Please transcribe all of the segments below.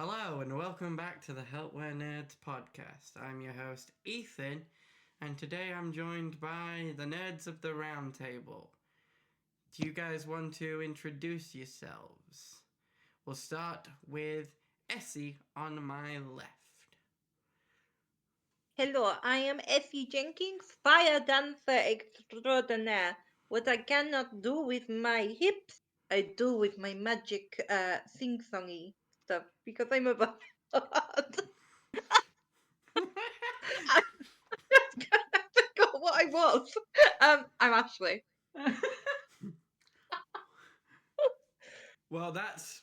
Hello and welcome back to the Helpware Nerds podcast. I'm your host, Ethan, and today I'm joined by the nerds of the round table. Do you guys want to introduce yourselves? We'll start with Essie on my left. Hello, I am Effie Jenkins, fire dancer extraordinaire. What I cannot do with my hips, I do with my magic sing-songy stuff because I'm a bard. I forgot what I was. I'm Ashley. Well, that's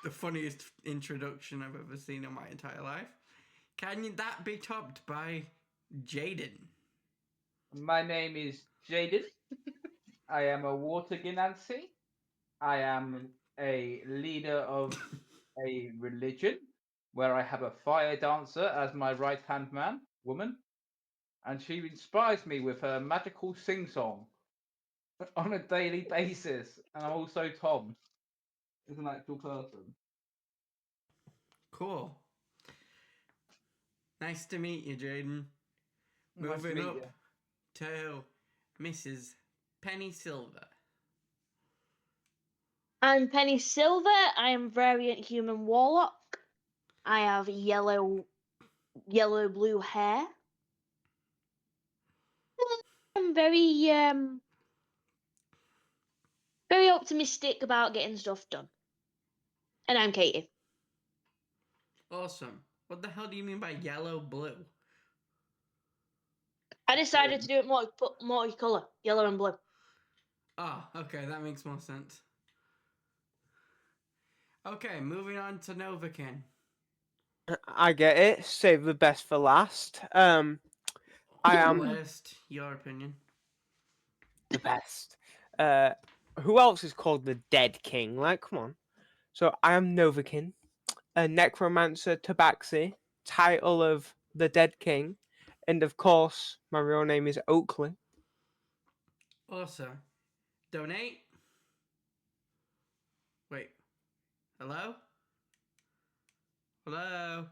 the funniest introduction I've ever seen in my entire life. Can that be topped by Jaden? My name is Jaden. I am a water Genasi. I am a leader of a religion where I have a fire dancer as my right hand woman, and she inspires me with her magical sing song on a daily basis. And I'm also Tom, as an actual person. Cool. Nice to meet you, Jaden. Nice to Moving meet up you. to Mrs. Penny Silver. I'm Penny Silver. I am variant human warlock. I have yellow blue hair. I'm very optimistic about getting stuff done. And I'm Caity. Awesome. What the hell do you mean by yellow blue? I decided to do it multicolour, yellow and blue. Ah, okay, that makes more sense. Okay, moving on to Novakin. I get it. Save the best for last. I am Worst, your opinion. the best. Who else is called the Dead King? Like, come on. So I am Novakin, a necromancer tabaxi, title of the Dead King, and of course my real name is Oakley. Also, donate. Wait. Hello? Hello?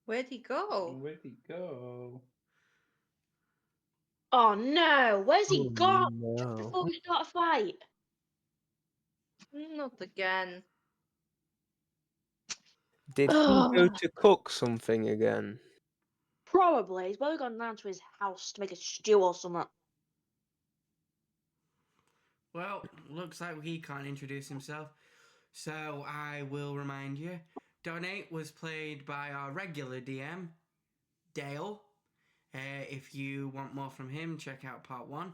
Where'd he go? Where'd he go? Oh no, where's he gone? No. Before we start a fight. Not again. Did he go to cook something again? Probably. He's probably gone down to his house to make a stew or something. Well, looks like he can't introduce himself. So I will remind you. Donate was played by our regular DM, Dale. If you want more from him, check out part 1.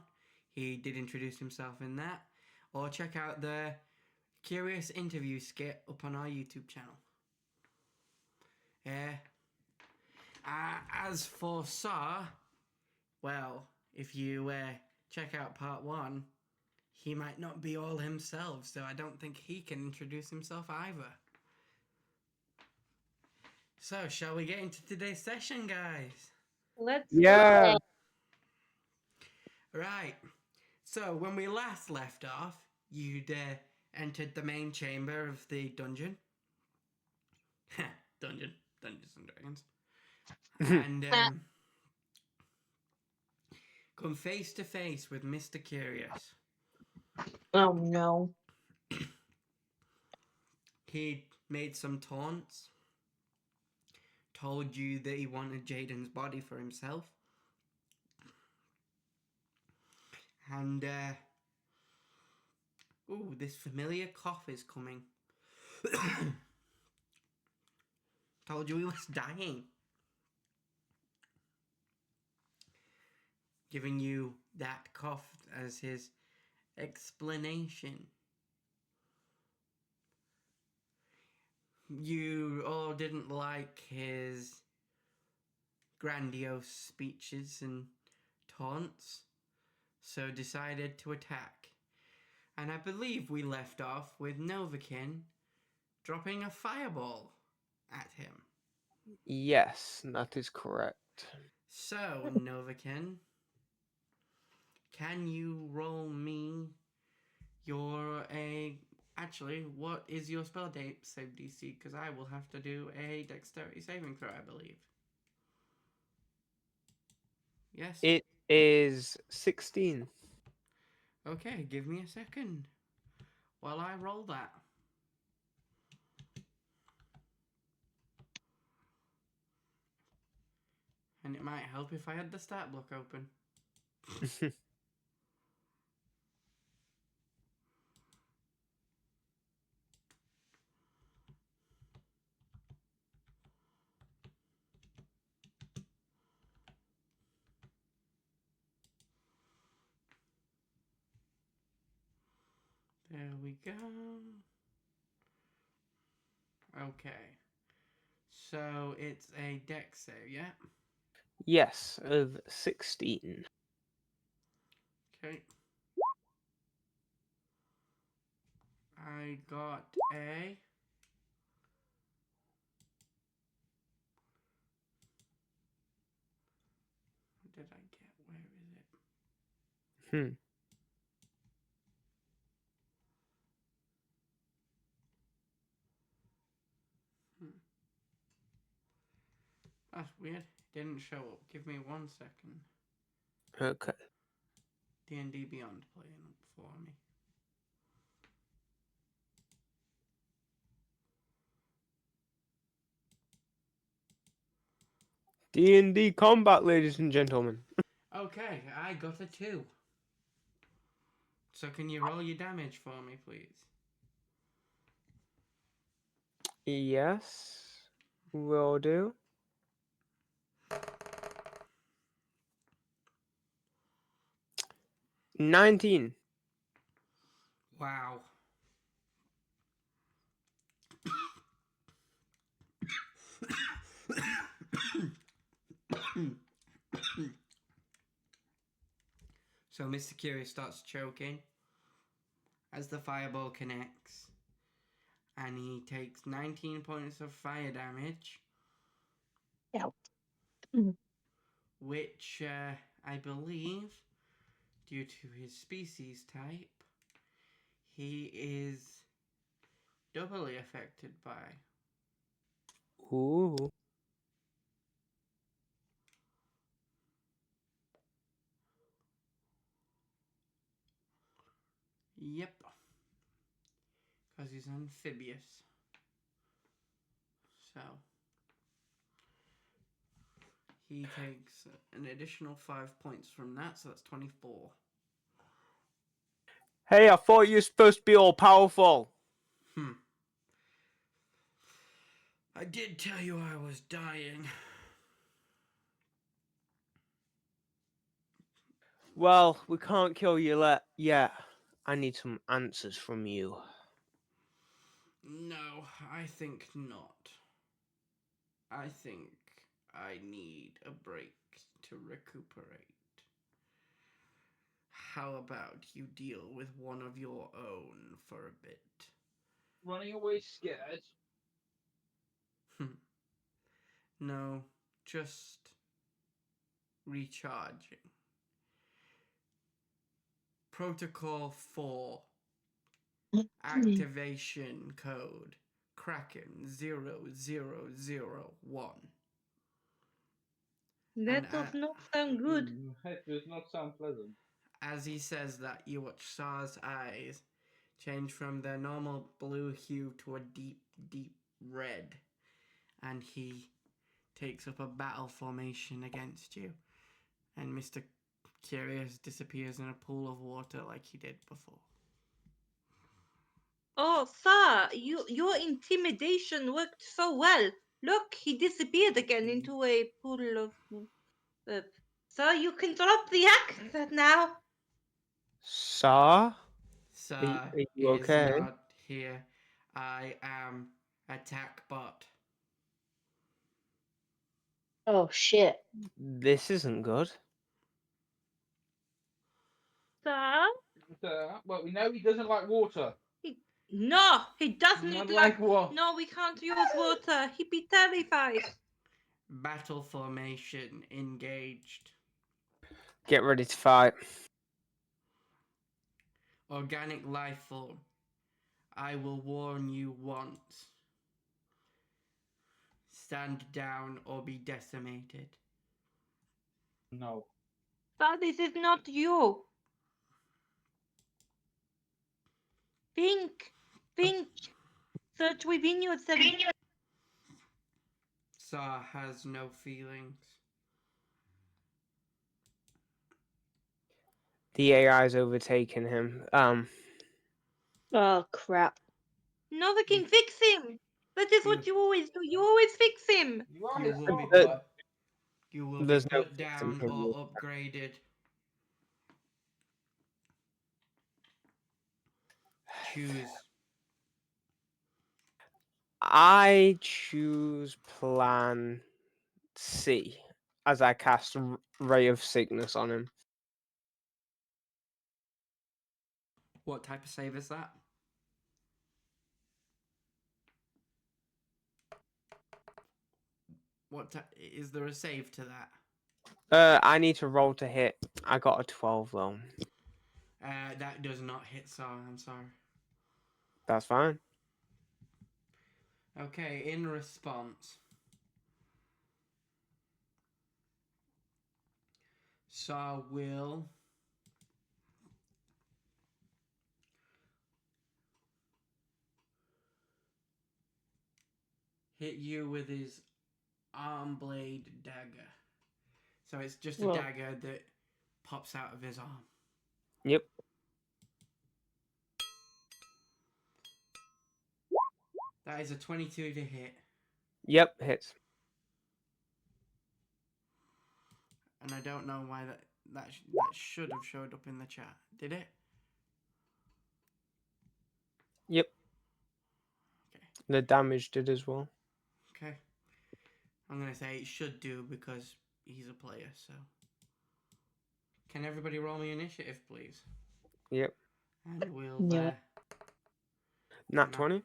He did introduce himself in that. Or check out the Curious interview skit up on our YouTube channel. As for Saw, well, if you check out part 1, he might not be all himself, so I don't think he can introduce himself either. So, shall we get into today's session, guys? Let's Yeah. go. Right. So, when we last left off, you'd entered the main chamber of the dungeon. Dungeons and Dragons. And come face to face with Mr. Curious. Oh no. He made some taunts, told you that he wanted Jaden's body for himself, and ooh, this familiar cough is coming. Told you he was dying. Giving you that cough as his explanation. You all didn't like his grandiose speeches and taunts, so decided to attack. And I believe we left off with Novakin dropping a fireball at him. Yes, that is correct. So, Novakin, can you roll me your Actually, what is your spell save DC? Because I will have to do a dexterity saving throw, I believe. Yes? It is 16. Okay, give me a second while I roll that. And it might help if I had the stat block open. There we go. Okay. So it's a dex save, yeah? Yes, of 16. Okay. I got a... What did I get? Where is it? Hmm. That's weird. Didn't show up. Give me 1 second. Okay. D&D Beyond playing up for me. D&D combat, ladies and gentlemen. Okay, I got a 2. So can you roll your damage for me, please? Yes, will do. 19. Wow. So Mr. Curious starts choking as the fireball connects, and he takes 19 points of fire damage, Ow. which I believe, due to his species type, he is doubly affected by. Ooh. Yep. Because he's amphibious. So he takes an additional 5 points from that, so that's 24. Hey, I thought you were supposed to be all powerful. I did tell you I was dying. Well, we can't kill you yet. I need some answers from you. No, I think not. I think I need a break to recuperate. How about you deal with one of your own for a bit? Running away scared. No, just recharging. Protocol 4. Activation code Kraken 0001. That does not sound good. It does not sound pleasant. As he says that, you watch Sar's eyes change from their normal blue hue to a deep, deep red. And he takes up a battle formation against you. And Mr. Curious disappears in a pool of water like he did before. Oh, sir, your intimidation worked so well. Look, he disappeared again into a pool of. Sir, you can drop the accent now. Sir? Sir Are you is okay? not here. I am attack bot. Oh shit. This isn't good. Sir? Well, we know he doesn't like water. No, he doesn't Not like. like what? No, we can't use water. He'd be terrified. Battle formation engaged. Get ready to fight. Organic life form. I will warn you once. Stand down or be decimated. No. But this is not you. Think. Think. Search within yourself. Sar has no feelings. The AI's overtaken him. Oh crap. Novakin, fix him. That is what you always do. You always fix him. You are You his will be father. put. You will be There's no put fixing down him. or upgraded. Choose. I choose plan C as I cast Ray of Sickness on him. What type of save is that? Is there a save to that? I need to roll to hit. I got a 12 though. That does not hit Sar. I'm sorry. That's fine. Okay, in response, Sar will hit you with his arm blade dagger. So it's just a Whoa. dagger that pops out of his arm. Yep. That is a 22 to hit. Yep, hits. And I don't know why that should have showed up in the chat. Did it? Yep. Okay. The damage did as well. Okay. I'm going to say it should do because he's a player, so. Can everybody roll me initiative, please? Yep. And we'll... Knew it. Nat 20?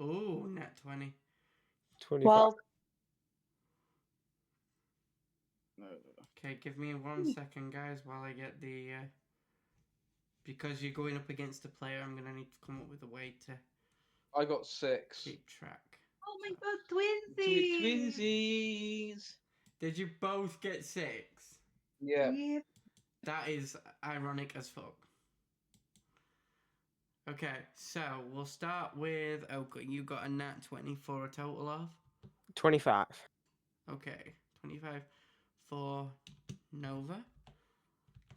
Ooh, nat 20. 25. 12. Okay, give me 1 second, guys, while I get the... because you're going up against a player, I'm going to need to come up with a way to I got 6. keep track. Oh my god, twinsies. Twinsies. Did you both get 6? Yeah. Yep. That is ironic as fuck. Okay, so we'll start with Oakley. You got a nat 20 for a total of? 25. Okay, 25 for Nova.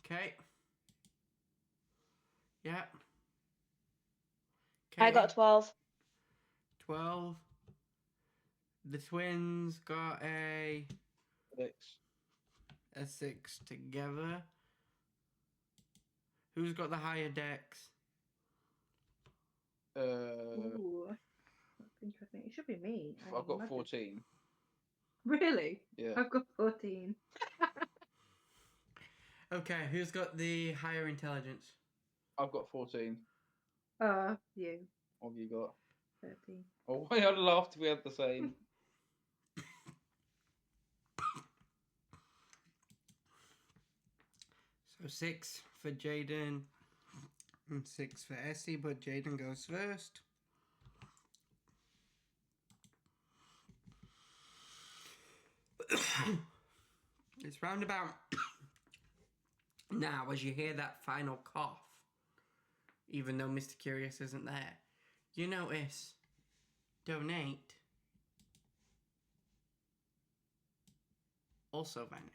Okay. Yeah. I got 12. 12. The twins got a 6. 6 together. Who's got the higher dex? Ooh. That's interesting. It should be me. I I've got imagine. 14. Really? Yeah. I've got 14. Okay, who's got the higher intelligence? I've got 14. You. What have you got? 13. Oh, why I laughed we had the same. So 6 for Jaden and 6 for Essie, but Jaden goes first. It's roundabout now as you hear that final cough, even though Mr. Curious isn't there, you notice donate also vanished.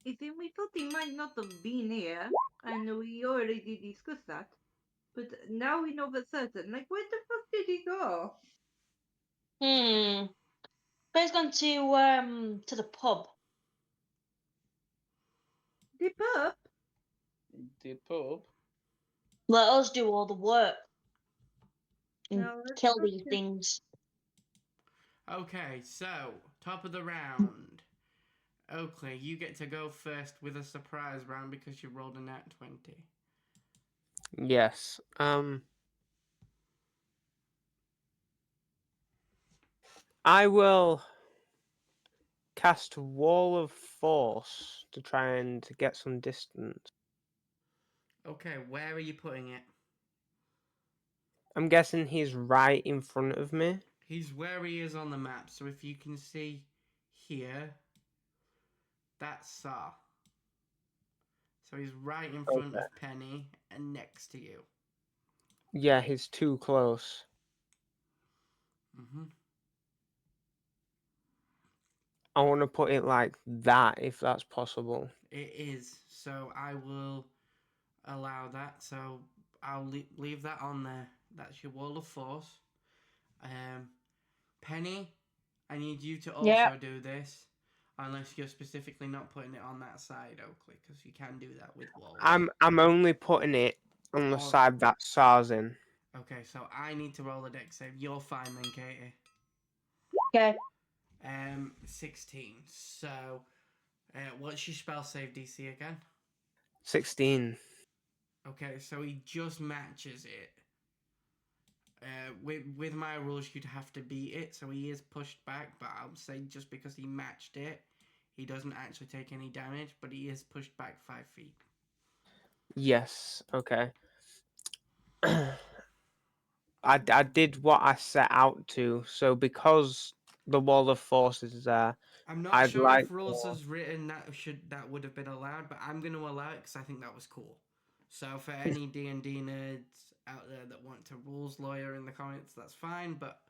You see, we thought he might not have been here, and we already discussed that. But now we know for certain. Like, where the fuck did he go? But he's gone to the pub. The pup? The pub. Let us do all the work and No, let's kill not these do- things. Okay, so top of the round. Oakley, you get to go first with a surprise round because you rolled a nat 20. Yes. I will cast Wall of Force to try and get some distance. Okay, where are you putting it? I'm guessing he's right in front of me. He's where he is on the map. So if you can see here, that's Saw. So he's right in front of Penny and next to you. Yeah, he's too close. Mm-hmm. I want to put it like that, if that's possible. It is. So I will allow that. So I'll leave that on there. That's your wall of force. Penny, I need you to also Yeah. do this. Unless you're specifically not putting it on that side, Oakley, because you can do that with walls. I'm only putting it on the side that Sar's in. Okay, so I need to roll a dex save. You're fine then, Caity. Okay. 16. So, what's your spell save DC again? 16. Okay, so he just matches it. With my rules, you'd have to beat it, so he is pushed back. But I'll say just because he matched it, he doesn't actually take any damage, but he is pushed back 5 feet. Yes, okay. I did what I set out to, so because the Wall of Force is there, I'm not I'd sure like if rules has written that would have been allowed, but I'm going to allow it because I think that was cool. So for any D&D nerds out there that want to rules lawyer in the comments, that's fine, but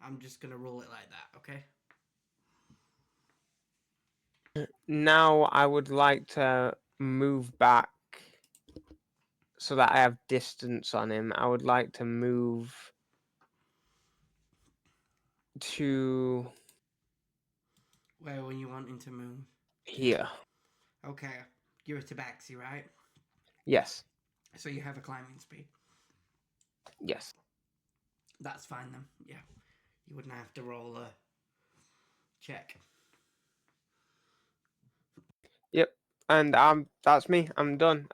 I'm just going to rule it like that, okay? Now I would like to move back so that I have distance on him. I would like to move to Where were you wanting to move? here. Okay, you're a tabaxi, right? Yes. So you have a climbing speed. Yes. That's fine then, yeah. You wouldn't have to roll a check. Yep. And that's me. I'm done.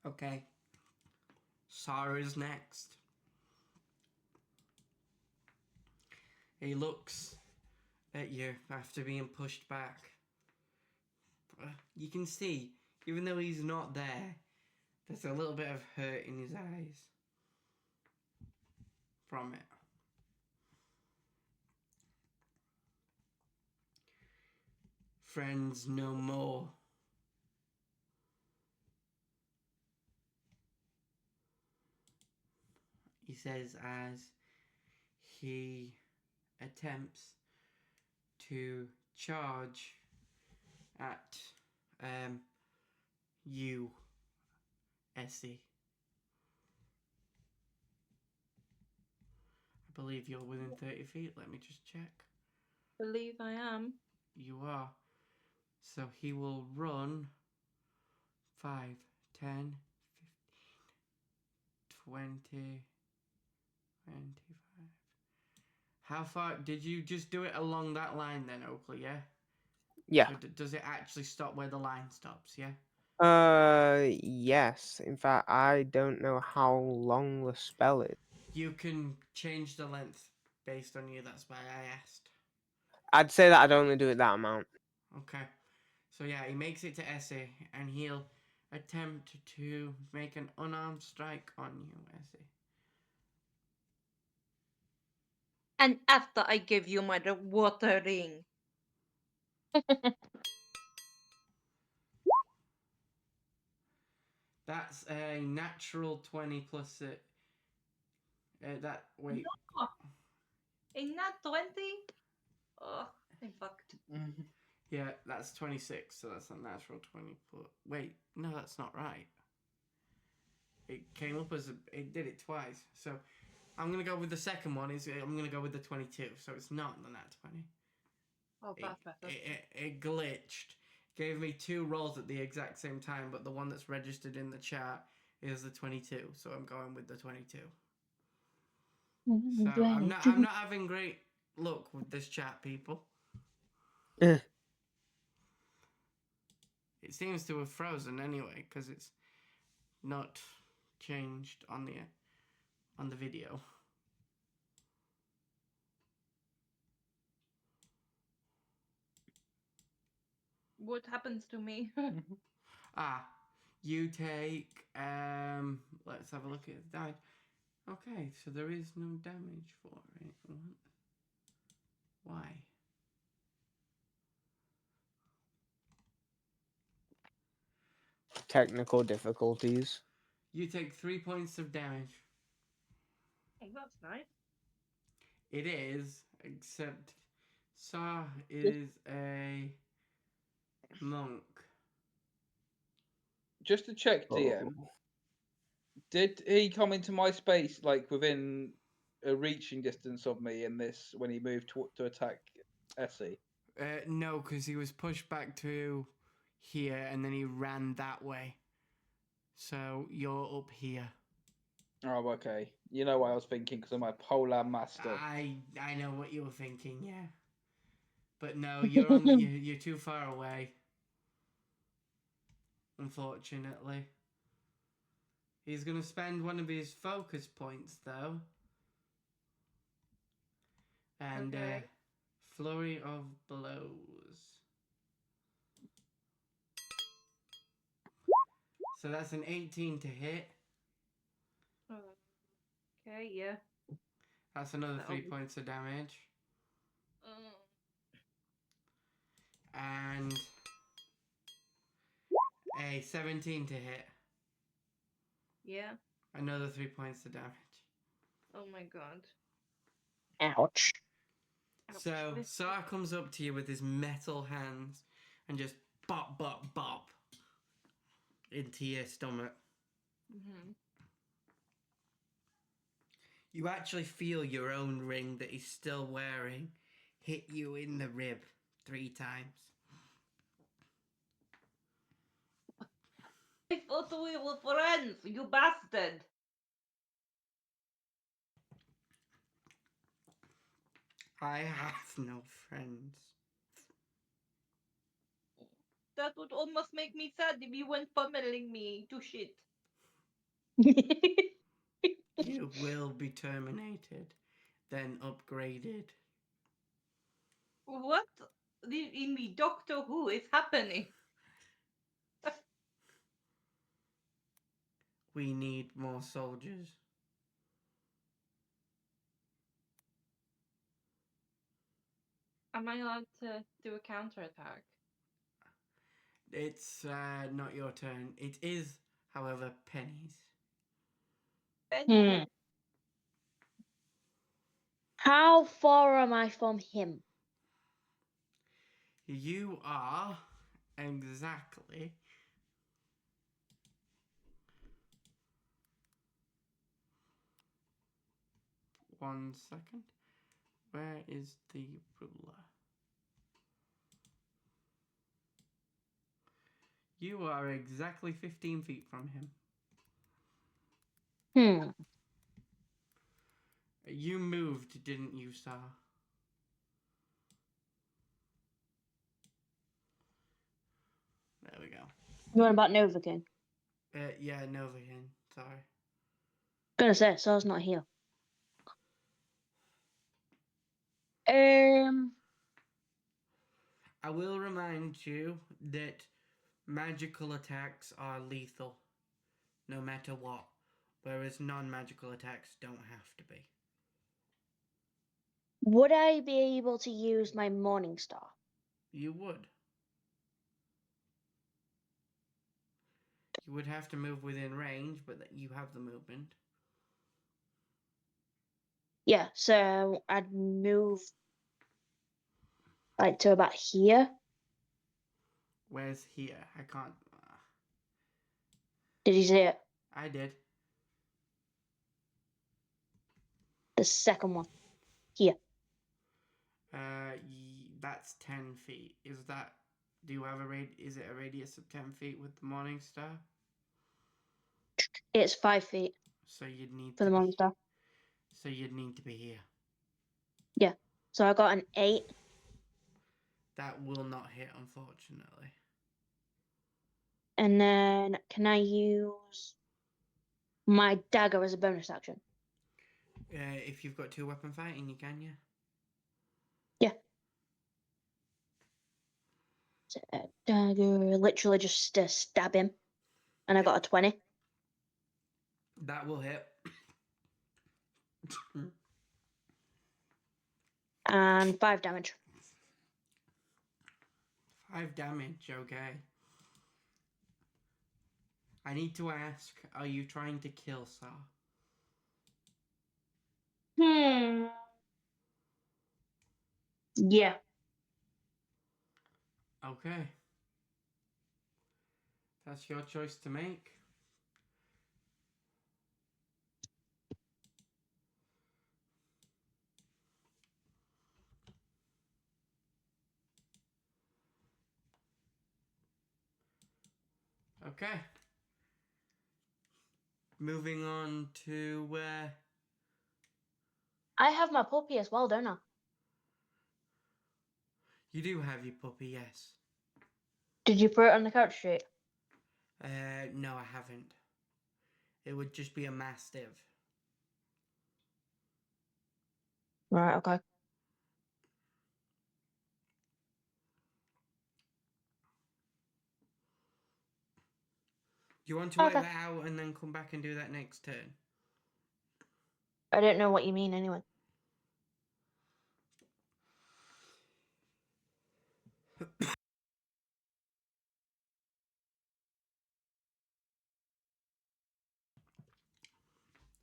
Okay. Sarah's next. He looks at you after being pushed back. You can see, even though he's not there, there's a little bit of hurt in his eyes from it. Friends no more. He says as he attempts to charge at you, Essie. I believe you're within 30 feet. Let me just check. Believe I am. You are. So he will run 5, 10, 15, 20, 25. How far did you just do it along that line then, Oakley? Yeah. Yeah. So does it actually stop where the line stops? Yeah. Yes. In fact, I don't know how long the spell is. You can change the length based on you. That's why I asked. I'd say that I'd only do it that amount. Okay. So yeah, he makes it to Essie, and he'll attempt to make an unarmed strike on you, Essie. And after I give you my water ring. That's a natural 20 plus it. That wait. Oh, ain't that 20? Oh, I fucked. Yeah, that's 26. So that's a natural 20 plus. Wait, no, that's not right. It came up as it did it twice. So I'm gonna go with the second one. I'm gonna go with the 22. So it's not the nat 20. Oh, perfect. It glitched. Gave me 2 rolls at the exact same time, but the one that's registered in the chat is the 22. So I'm going with the 22. So I'm not having great luck with this chat, people. It seems to have frozen anyway because it's not changed on the video. What happens to me? Ah, you take. Let's have a look at the damage. Okay, so there is no damage for it. What? Why? Technical difficulties. You take 3 points of damage. Oh, that's nice. It is, except Sa is a monk. Just to check, DM, Oh. did he come into my space like within a reaching distance of me in this when he moved to attack Essie? No, because he was pushed back to here and then he ran that way. So you're up here. Oh, okay. You know what I was thinking because of my polar master. I know what you were thinking, yeah. But no, you're too far away. Unfortunately. He's gonna spend one of his focus points though. And Okay. flurry of blows. So that's an 18 to hit. Okay, yeah. That's another That'll 3 be- points of damage. Mm, And a 17 to hit. yeah. Another 3 points of damage. Oh my god. Ouch. So Ouch. Sar comes up to you with his metal hands and just bop, bop, bop into your stomach. Mm-hmm. You actually feel your own ring that he's still wearing hit you in the rib 3 times. I thought we were friends, you bastard. I have no friends. That would almost make me sad if you went pummeling me to shit. You will be terminated, then upgraded. What in the Doctor Who is happening? We need more soldiers. Am I allowed to do a counterattack? It's not your turn. It is, however, Penny's. Hmm. How far am I from him? You are exactly 1 second. Where is the ruler? You are exactly 15 feet from him. Hmm. You moved, didn't you, Star? There we go. You're on about Novakin. Yeah, Novahin. Sorry. Gonna say, Sar's not here. I will remind you that magical attacks are lethal, no matter what, whereas non-magical attacks don't have to be. Would I be able to use my Morning Star? You would. You would have to move within range, but you have the movement. Yeah, so I'd move like to about here. Where's here? I can't. Did you see it? I did. The second one. Here. That's 10 feet. Is that? Do you have a Is it a radius of 10 feet with the Morning Star? It's 5 feet So you'd need for to the be. Morning Star. So you'd need to be here. Yeah. So I got an 8. That will not hit, unfortunately. And then can I use my dagger as a bonus action? If you've got 2 weapon fighting, you can, yeah. Yeah. Dagger, literally just stab him. And I got a 20. That will hit. And 5 damage. 5 damage, okay. I need to ask, are you trying to kill Sar? Yeah. Okay. That's your choice to make. Okay. Moving on to where... I have my puppy as well, don't I? You do have your puppy, yes. Did you put it on the couch sheet? No, I haven't. It would just be a mastiff. Right, okay. Do you want to work Okay. that out and then come back and do that next turn? I don't know what you mean anyway.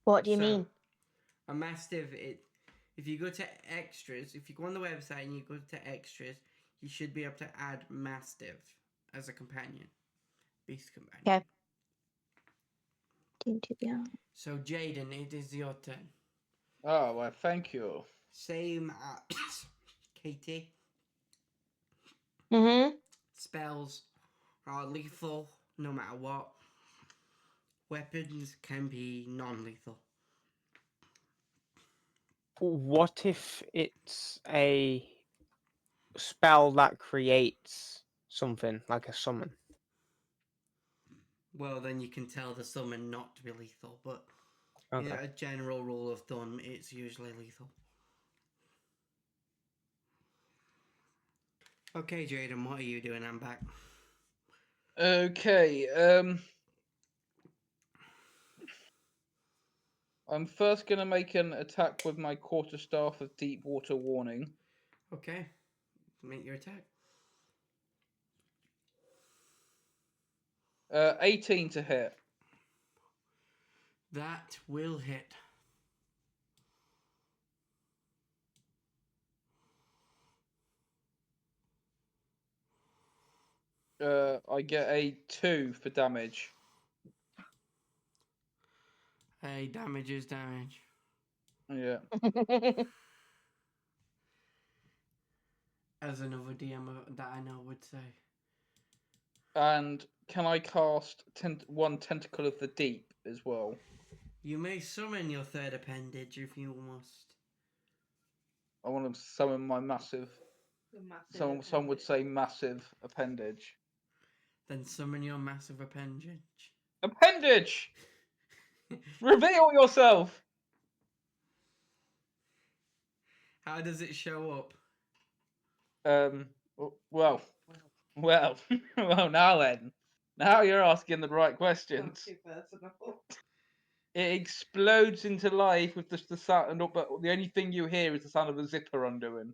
What do you mean? A mastiff, if you go to extras, if you go on the website and you go to extras, you should be able to add mastiff as a companion. Beast companion. Okay. So, Jaden, it is your turn. Oh, well, thank you. Same as Caity. Mm-hmm. Spells are lethal no matter what. Weapons can be non-lethal. What if it's a spell that creates something like a summon? Well, then you can tell the summon not to be lethal, but Okay. a general rule of thumb, it's usually lethal. Okay, Jaden, what are you doing? I'm back. Okay, I'm first going to make an attack with my quarterstaff of deep water warning. Okay, make your attack. 18 to hit. That will hit. I get a 2 for damage. Hey, damage is damage. Yeah. As another DM that I know would say. And can I cast one tentacle of the deep as well? You may summon your third appendage if you must. I want to summon my massive. Some would say massive appendage. Then summon your massive appendage. Appendage! Reveal yourself! How does it show up? Well, well, now then. Now you're asking the right questions. It explodes into life with just the sound, but the only thing you hear is the sound of a zipper undoing.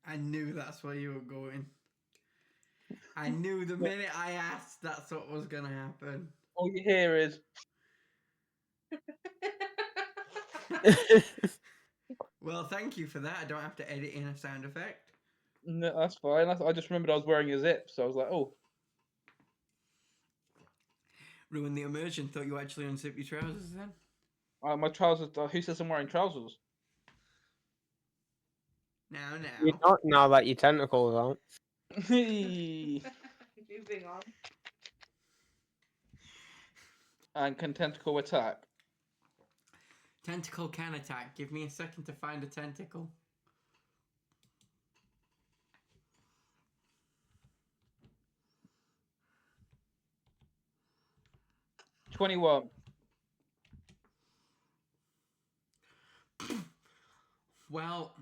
I knew that's where you were going. I knew the minute I asked that's what was going to happen. All you hear is. Well, thank you for that. I don't have to edit in a sound effect. No, that's fine. I just remembered I was wearing a zip, so I was like, oh. Ruined the immersion. Thought you actually unzipped your trousers then. My trousers. Who says I'm wearing trousers? Now. You're not now that your tentacles aren't. Moving on. And can tentacle attack. Tentacle can attack. Give me a second to find a tentacle. $21. Well,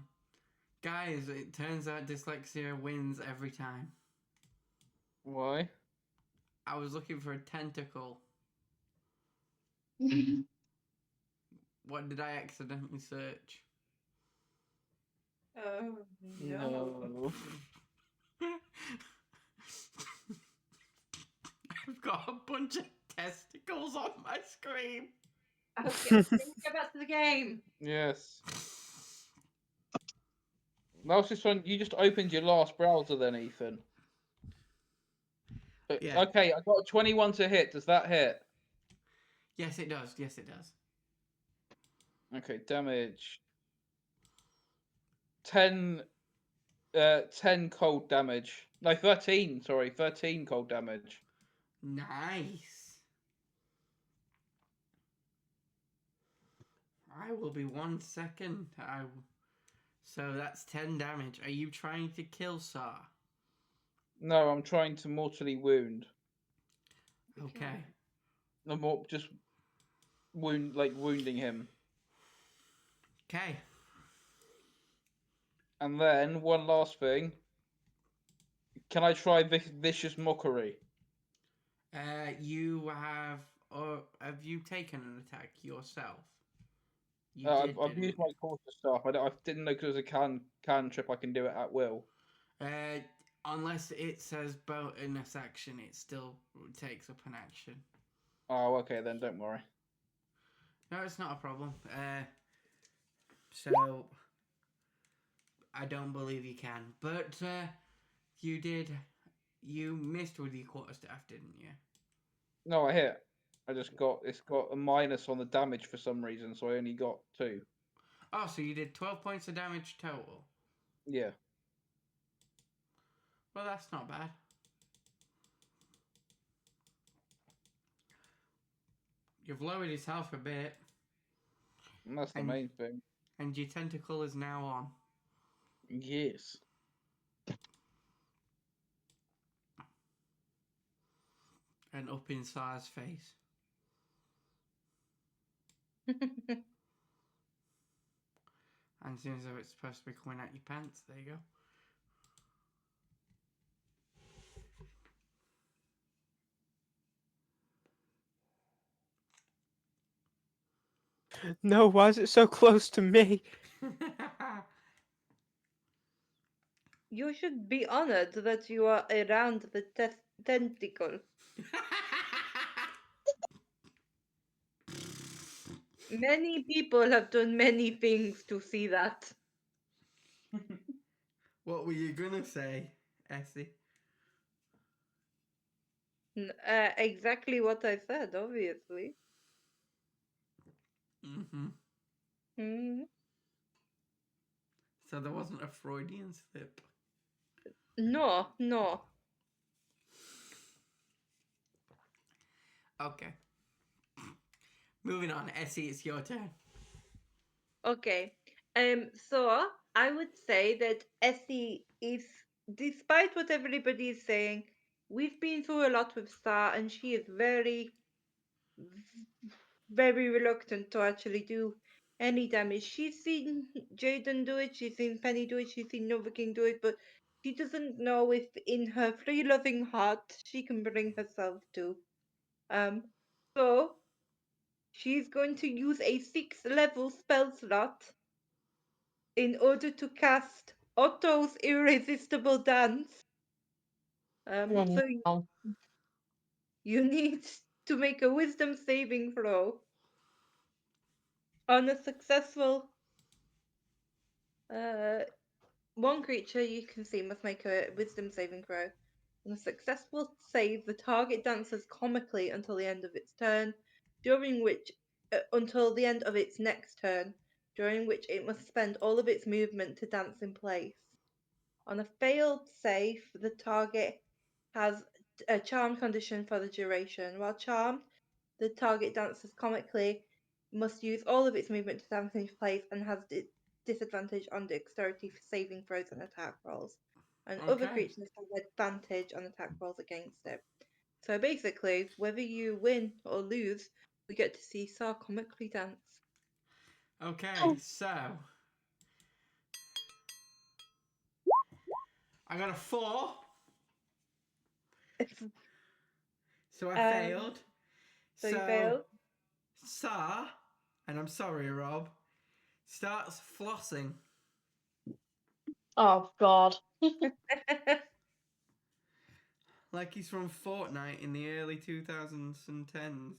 guys, it turns out dyslexia wins every time. Why? I was looking for a tentacle. What did I accidentally search? Oh no. No. I've got a bunch of testicles on my screen. Okay, let's get back to the game. Yes. Last this one, you just opened your last browser then, Ethan. Yeah. Okay, I got a 21 to hit. Does that hit? Yes, it does. Yes, it does. Okay, damage. 10 10 cold damage. No, 13, sorry, 13 cold damage. Nice. I will be 1 second. So that's 10 damage. Are you trying to kill Sar? No, I'm trying to mortally wound. Okay. I'm just wounding him. Okay. And then one last thing. Can I try vicious mockery? You have. Have you taken an attack yourself? You did, I've didn't used my cautious staff. I didn't know because it was a cantrip I can do it at will. Unless it says bonus action, it still takes up an action. Oh, okay, then don't worry. No, it's not a problem. So I don't believe you can, but you did. You missed with your quarterstaff, didn't you? No, I hit. It's got a minus on the damage for some reason, so I only got 2. Oh, so you did 12 points of damage total. Yeah. Well, that's not bad. You've lowered his health a bit. And that's the And- main thing. And your tentacle is now on. Yes. And up in Sar's face. And seems as though it's supposed to be coming out your pants. There you No, why is it so close to me? go. You should be honored that you are around the tentacle. Many people have done many things to see that. What were you gonna say, Essie? Exactly what I said, obviously. Mm-hmm. Mm. So there wasn't a Freudian slip. No, no. Okay. Moving on, Essie, it's your turn. Okay. So I would say that Essie is, despite what everybody is saying, we've been through a lot with Star, and she is very, very reluctant to actually do any damage. She's seen Jaden do it, she's seen Penny do it, she's seen Nova King do it, but she doesn't know if in her free loving heart she can bring herself to. So she's going to use a 6th level spell slot in order to cast Otto's Irresistible Dance. So you need to make a wisdom saving throw. On a successful one creature you can see must make a wisdom saving throw. On a successful save, the target dances comically until the end of its turn, during which until the end of its next turn, during which it must spend all of its movement to dance in place. On a failed save, the target has a charmed condition for the duration. While charmed, the target dances comically, must use all of its movement to dance into place, and has disadvantage on dexterity for saving throws and attack rolls. And other Okay. creatures have advantage on attack rolls against it. So basically, whether you win or lose, we get to see Sar comically dance. Okay, so I got a 4. So I Um, failed. So you failed. Sa, and I'm sorry, Rob, starts flossing. Oh God. Like he's from Fortnite in the early 2010s.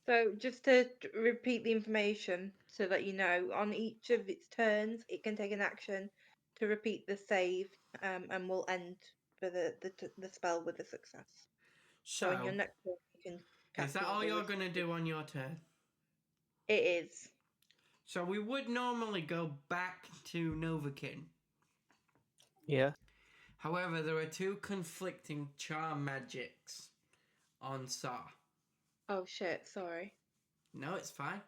So just to repeat the information so that you know, on each of its turns, it can take an action to repeat the save, and will end for the spell with a success. So on your So, next turn, you can is cast that all another you're wisdom going to save. do on your turn? It is. So we would normally go back to Novakin. Yeah. However, there are two conflicting charm magics on Sa. Oh shit! Sorry. No, it's fine.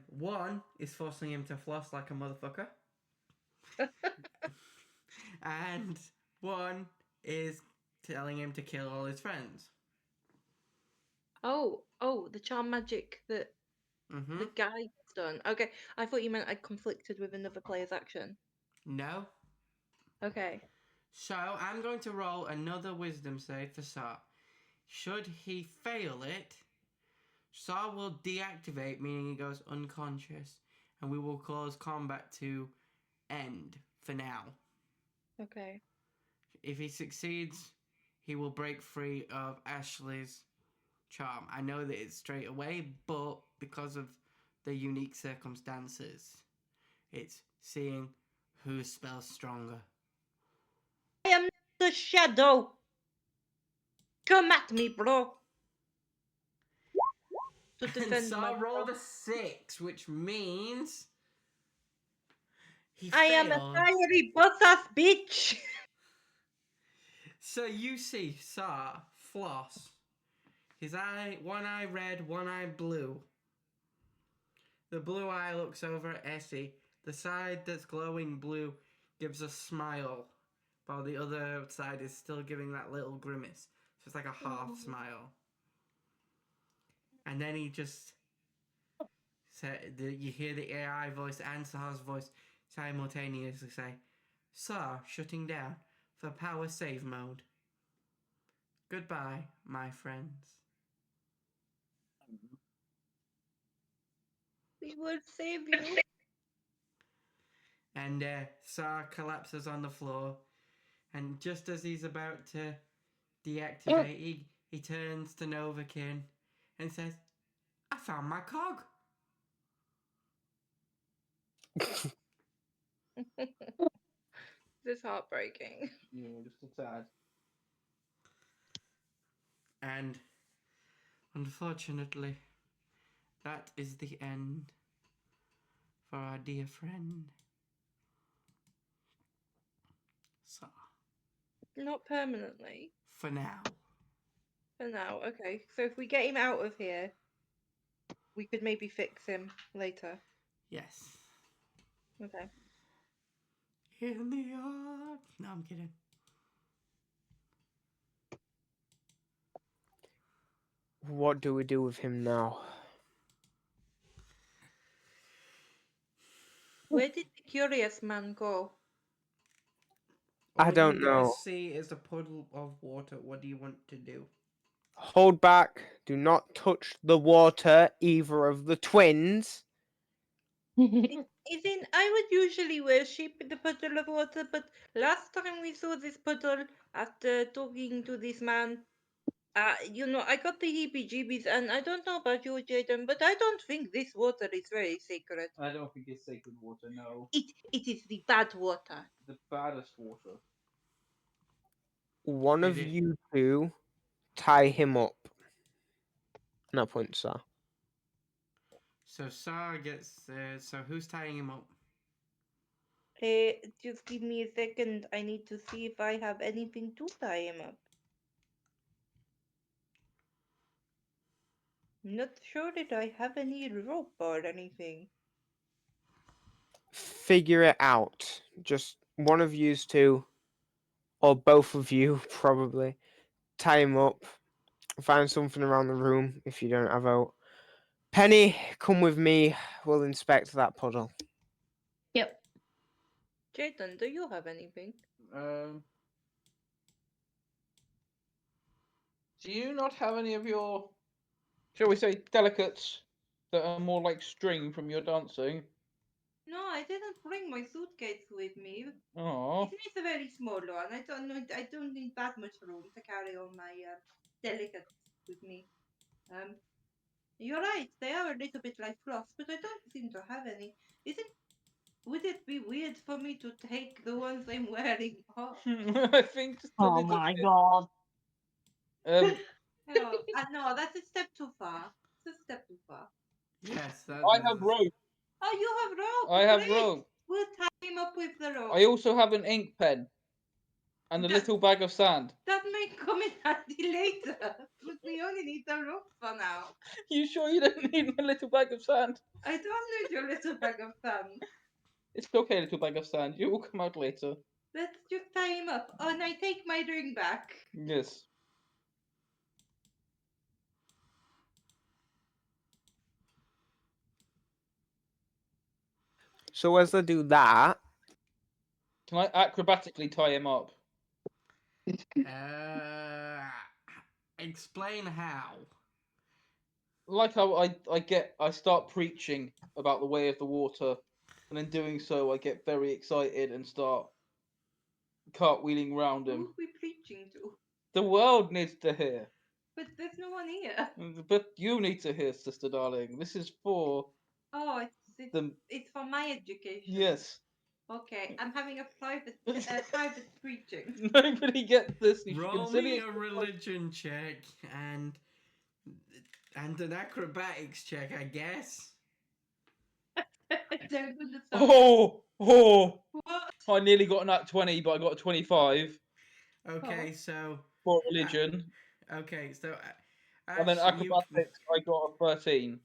One is forcing him to floss like a motherfucker. And one is telling him to kill all his friends. Oh, the charm magic that Mm-hmm. the guy's done. Okay, I thought you meant I conflicted with another player's action. No. Okay. So I'm going to roll another wisdom save for Sa. Should he fail it, Sa will deactivate, meaning he goes unconscious, and we will cause combat to end for now. Okay. If he succeeds, he will break free of Ashlea's charm. I know that it's straight away, but because of the unique circumstances, it's seeing whose spell's stronger. I am the shadow. Come at me, bro. To And defend Sa myself. rolled a 6, which means he I am a failed. fiery boss-ass bitch. So you see Sa floss. His eye, one eye red, one eye blue. The blue eye looks over at Essie. The side that's glowing blue gives a smile, while the other side is still giving that little grimace. So it's like a half smile. And then he just said, you hear the AI voice and Sa's voice simultaneously say, Sa shutting down for power save mode. Goodbye, my friends. We will save you. And Sa collapses on the floor. And just as he's about to deactivate, he turns to Novakin and says, I found my cog. This is heartbreaking. Yeah, just a tad. And unfortunately, that is the end for our dear friend, Sa. Not permanently. For now. For now. Okay. So if we get him out of here, we could maybe fix him later. Yes. Okay. In the arms. No, I'm kidding. What do we do with him now? Where did the curious man go? I All don't you guys know. see is a puddle of water. What do you want to do? Hold back. Do not touch the water, either of the twins. Isn't I would usually worship the puddle of water, but last time we saw this puddle after talking to this man, I got the heebie-jeebies, and I don't know about you, Jaden, but I don't think this water is very sacred. I don't think it's sacred water, no. It is the bad water. The baddest water. One of Is it- you two tie him up. No point, sir. So Sa gets. So who's tying him up? Just give me a second. I need to see if I have anything to tie him up. Not sure that I have any rope or anything. Figure it out. Just one of you two, or both of you, probably, tie him up. Find something around the room if you don't have out. Penny, come with me. We'll inspect that puddle. Yep. Jayden, do you have anything? Do you not have any of your, shall we say, delicates that are more like string from your dancing? No, I didn't bring my suitcase with me. Oh, It is a very small one. I don't need that much room to carry all my delicates with me. You're right. They are a little bit like fluff, but I don't seem to have any. Would it be weird for me to take the ones I'm wearing off? I think just a Oh little my bit. god. No, that's a step too far. It's a step too far. Yes, that I is. have rope. Oh, you have rope. I have Great. rope. We'll tie him up with the rope. I also have an ink pen and a That- little bag of sand. That may come in handy later, but we only need the rope for now. You sure you don't need my little bag of sand? I don't need your little bag of sand. It's okay, little bag of sand. You will come out later. Let's just tie him up. Oh, and I take my ring back. Yes. So as they do that, Can I acrobatically tie him up? Explain how. Like how I start preaching about the way of the water, and in doing so, I get very excited and start cartwheeling round Who him. are we preaching to? The world needs to hear. But there's no one here. But you need to hear, sister darling. This is for Oh, the. it's for my education. Yes. Okay, I'm having a private preaching. Nobody gets this. You should Roll consider me it. a religion check and an acrobatics check, I guess. I don't understand. Oh! What? I nearly got an at 20, but I got a 25 Okay, Oh. so for religion. okay, so And then Ash, you. acrobatics, I got a 13.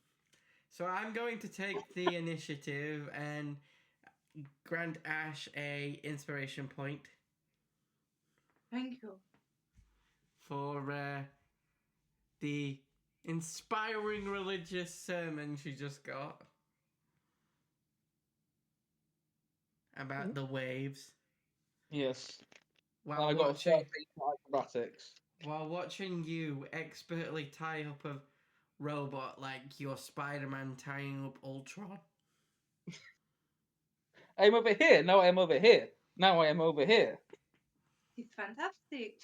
So I'm going to take the initiative and grant Ash a inspiration point Thank you. for the inspiring religious sermon she just got about the waves. Yes. While And I got a watching, 13 for acrobatics. while watching you expertly tie up a robot like you're Spider-Man tying up Ultron. I'm over here. No, I'm over here. Now I am over here. It's fantastic.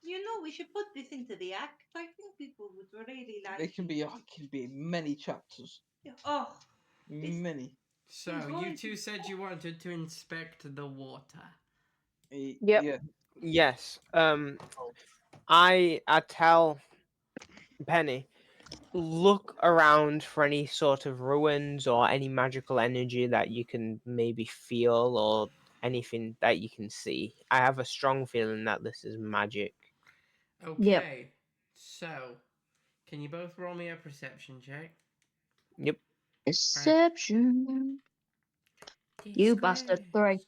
You know, we should put this into the act. I think people would really like It can be many chapters. Oh, It's- Many. So He's you going two said you wanted to inspect the water. Yep. Yeah. yes, I tell Penny, look around for any sort of ruins or any magical energy that you can maybe feel or anything that you can see. I have a strong feeling that this is magic. Okay. So, can you both roll me a perception check? Yep. Deception. You bastard. 3.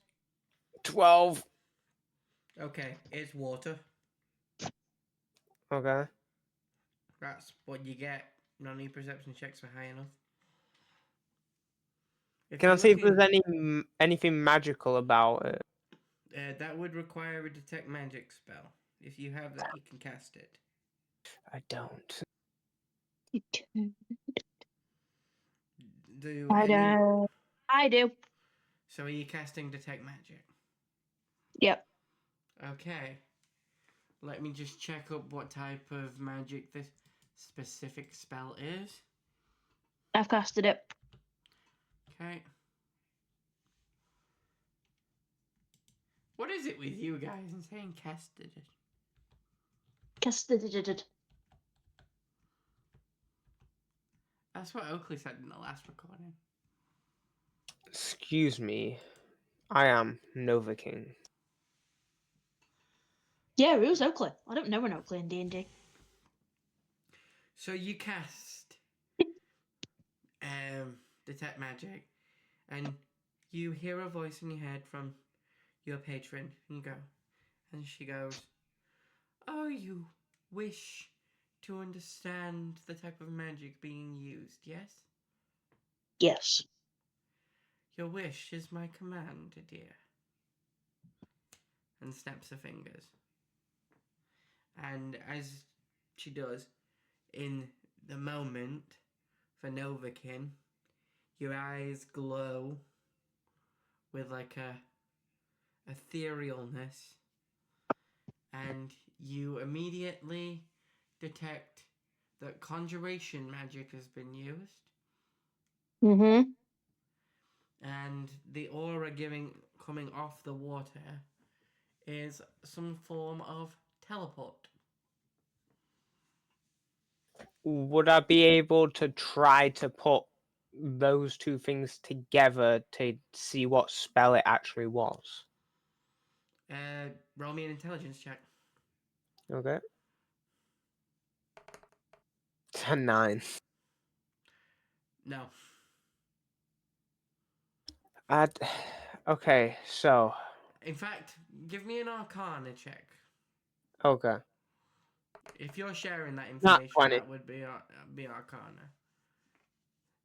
12. Okay, it's water. Okay. That's what you get. No need perception checks for high enough. If Can I you're see if looking- there's anything magical about it? that would require a detect magic spell. If you have that, you can cast it. I don't. Do I any... don't. I do. So are you casting detect magic? Yep. Okay. Let me just check up what type of magic this specific spell is. I've casted it. Okay. What is it with you guys and saying casted it? Casted it. That's what Oakley said in the last recording. Excuse me. I am Nova King. Yeah, who's Oakley? I don't know an Oakley in D&D. So you cast detect magic, and you hear a voice in your head from your patron, and you go, and she goes, "Oh, you wish to understand the type of magic being used, yes? Yes. Your wish is my command, dear. And snaps her fingers. And as she does, in the moment, for Novakin, your eyes glow with like a etherealness, and you immediately detect that conjuration magic has been used, Mm-hmm. and the aura coming off the water is some form of teleport. Would I be able to try to put those two things together to see what spell it actually was? Roll me an intelligence check. Okay. 9. No. I'd... Okay, so... In fact, give me an Arcana check. Okay. If you're sharing that Not information, 20. that would be Arcana.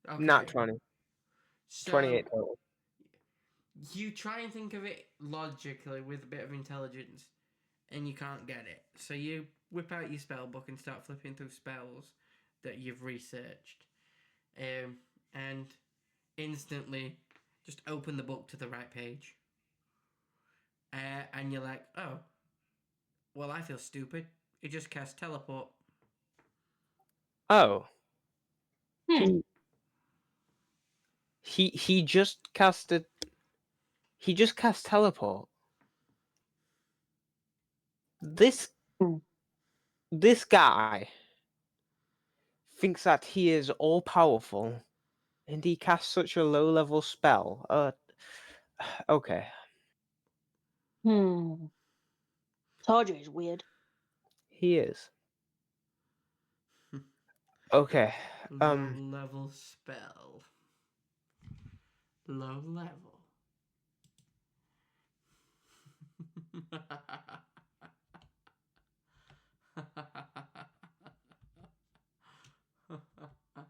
Okay. Not 20. So 28 total. you try and think of it logically with a bit of intelligence, and you can't get it. So you whip out your spell book and start flipping through spells that you've researched, and instantly just open the book to the right page. And you're like, oh, well, I feel stupid. It just cast teleport. Oh. Hmm. He just casted... He just cast teleport. This... Hmm. This guy thinks that he is all-powerful, and he casts such a low-level spell. Okay. Hmm. Told you he's weird. He is. Okay. Low level spell. Low level.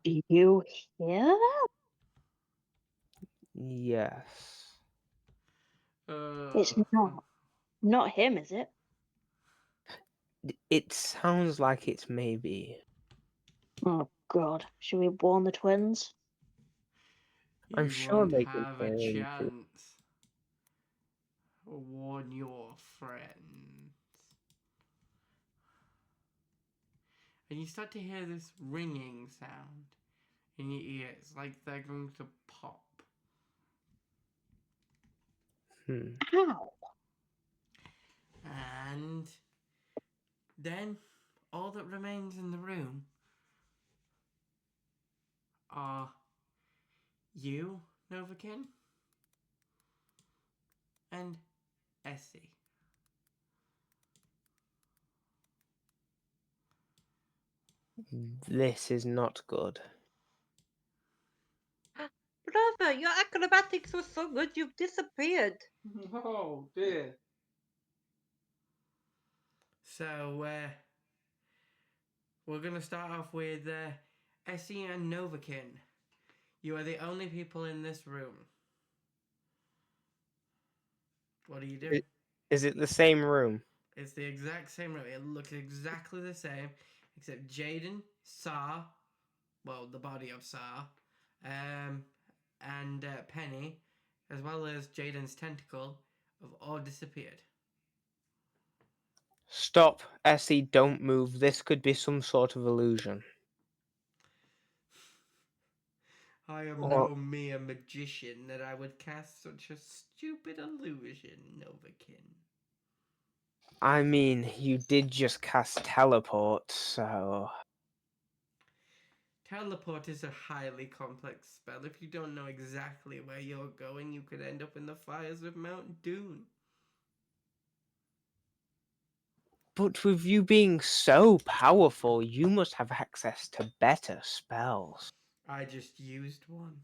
Do you hear that? Yes. It's not him, is it? It sounds like it's maybe. Oh God, should we warn the twins? I'm You sure won't they can have a hear him too. chance. Warn your friends. And you start to hear this ringing sound in your ears, like they're going to pop. How? And then all that remains in the room are you, Novakin, and Essie. This is not good. Brother, your acrobatics were so good you've disappeared. Oh dear. So, we're going to start off with Essie and Novakin. You are the only people in this room. What do you do? Is it the same room? It's the exact same room. It looks exactly the same, except Jaden saw, well, the body of Saw, and Penny, as well as Jaden's tentacle, have all disappeared. Stop, Essie, don't move. This could be some sort of illusion. I am Or- no mere magician that I would cast such a stupid illusion, Novakin. I mean, you did just cast teleport, so... Teleport is a highly complex spell. If you don't know exactly where you're going, you could end up in the fires of Mount Doom. But with you being so powerful, you must have access to better spells. I just used one.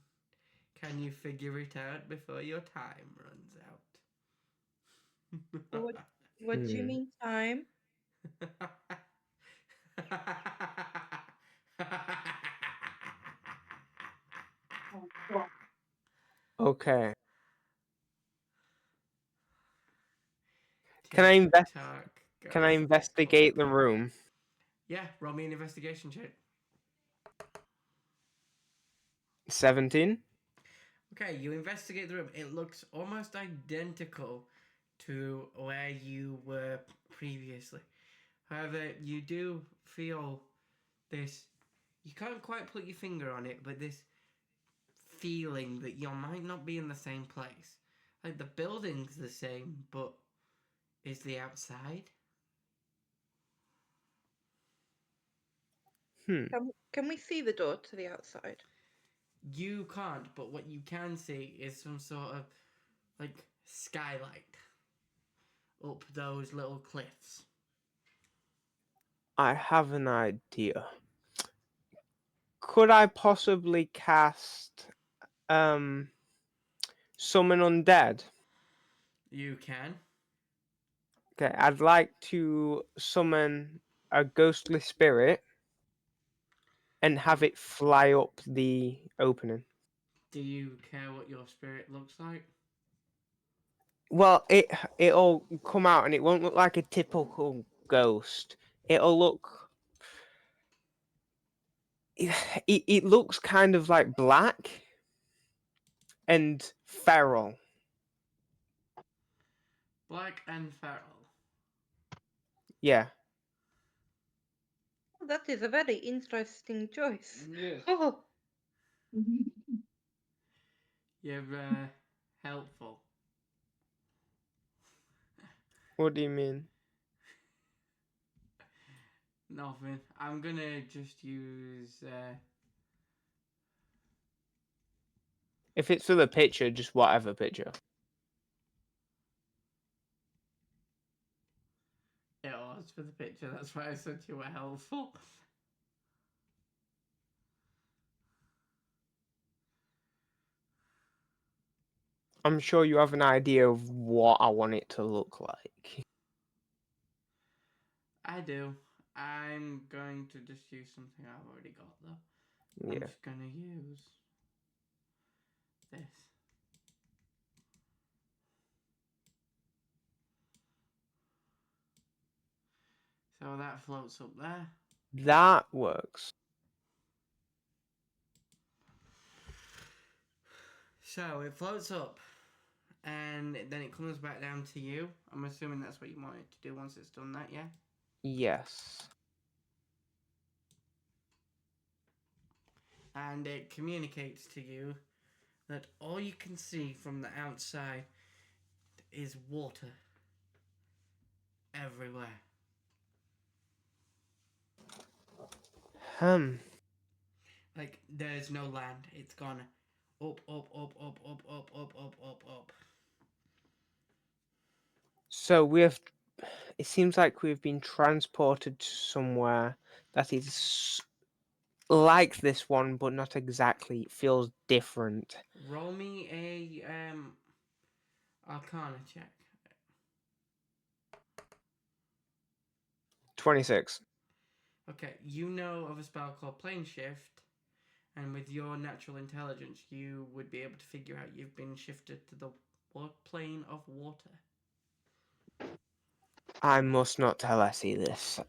Can you figure it out before your time runs out? What do you mean time? Okay. Can I invest? TikTok, go Can I for investigate the gold. room? Yeah, roll me an investigation check. 17. Okay, you investigate the room. It looks almost identical to where you were previously. However, you do feel this. You can't quite put your finger on it, but this feeling that you might not be in the same place. Like the building's the same, but is the outside? Can we see the door to the outside? You can't, but what you can see is some sort of like skylight up those little cliffs. I have an idea. Could I possibly cast summon undead? You can. Okay, I'd like to summon a ghostly spirit and have it fly up the opening. Do you care what your spirit looks like? Well, it'll come out and it won't look like a typical ghost. It'll look it looks kind of like black and feral. Black and feral. Yeah. Oh, that is a very interesting choice. Yes. Oh, You're helpful. What do you mean? Nothing. I'm gonna just use. If it's for the picture, just whatever picture. It was for the picture. That's why I said you were helpful. I'm sure you have an idea of what I want it to look like. I do. I'm going to just use something I've already got though. I'm Yeah. just gonna use this. So that floats up there. That works. So it floats up, and then it comes back down to you. I'm assuming that's what you want it to do once it's done that, yeah? Yes. And it communicates to you that all you can see from the outside is water everywhere. Like, there's no land. It's gone up, up, up, up, up, up, up, up, up, up. So it seems like we've been transported to somewhere that is like this one, but not exactly. It feels different. Roll me a Arcana check. 26. Okay, you know of a spell called Plane Shift, and with your natural intelligence, you would be able to figure out you've been shifted to the plane of water. I must not tell Essie this.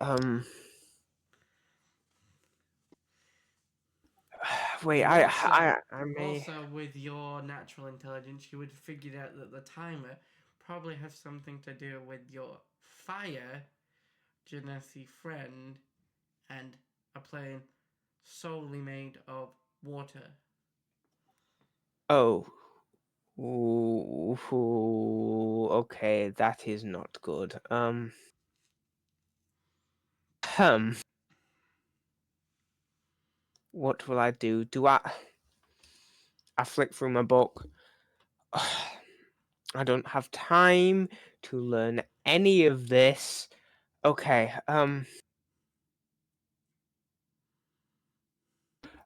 Wait, You I also, may. also with your natural intelligence, you would have figured out that the timer probably has something to do with your fire, Genasi friend, and a plane solely made of water. Oh. Ooh, okay, that is not good. Hmm. What will I do? I flick through my book. I don't have time to learn any of this. Okay,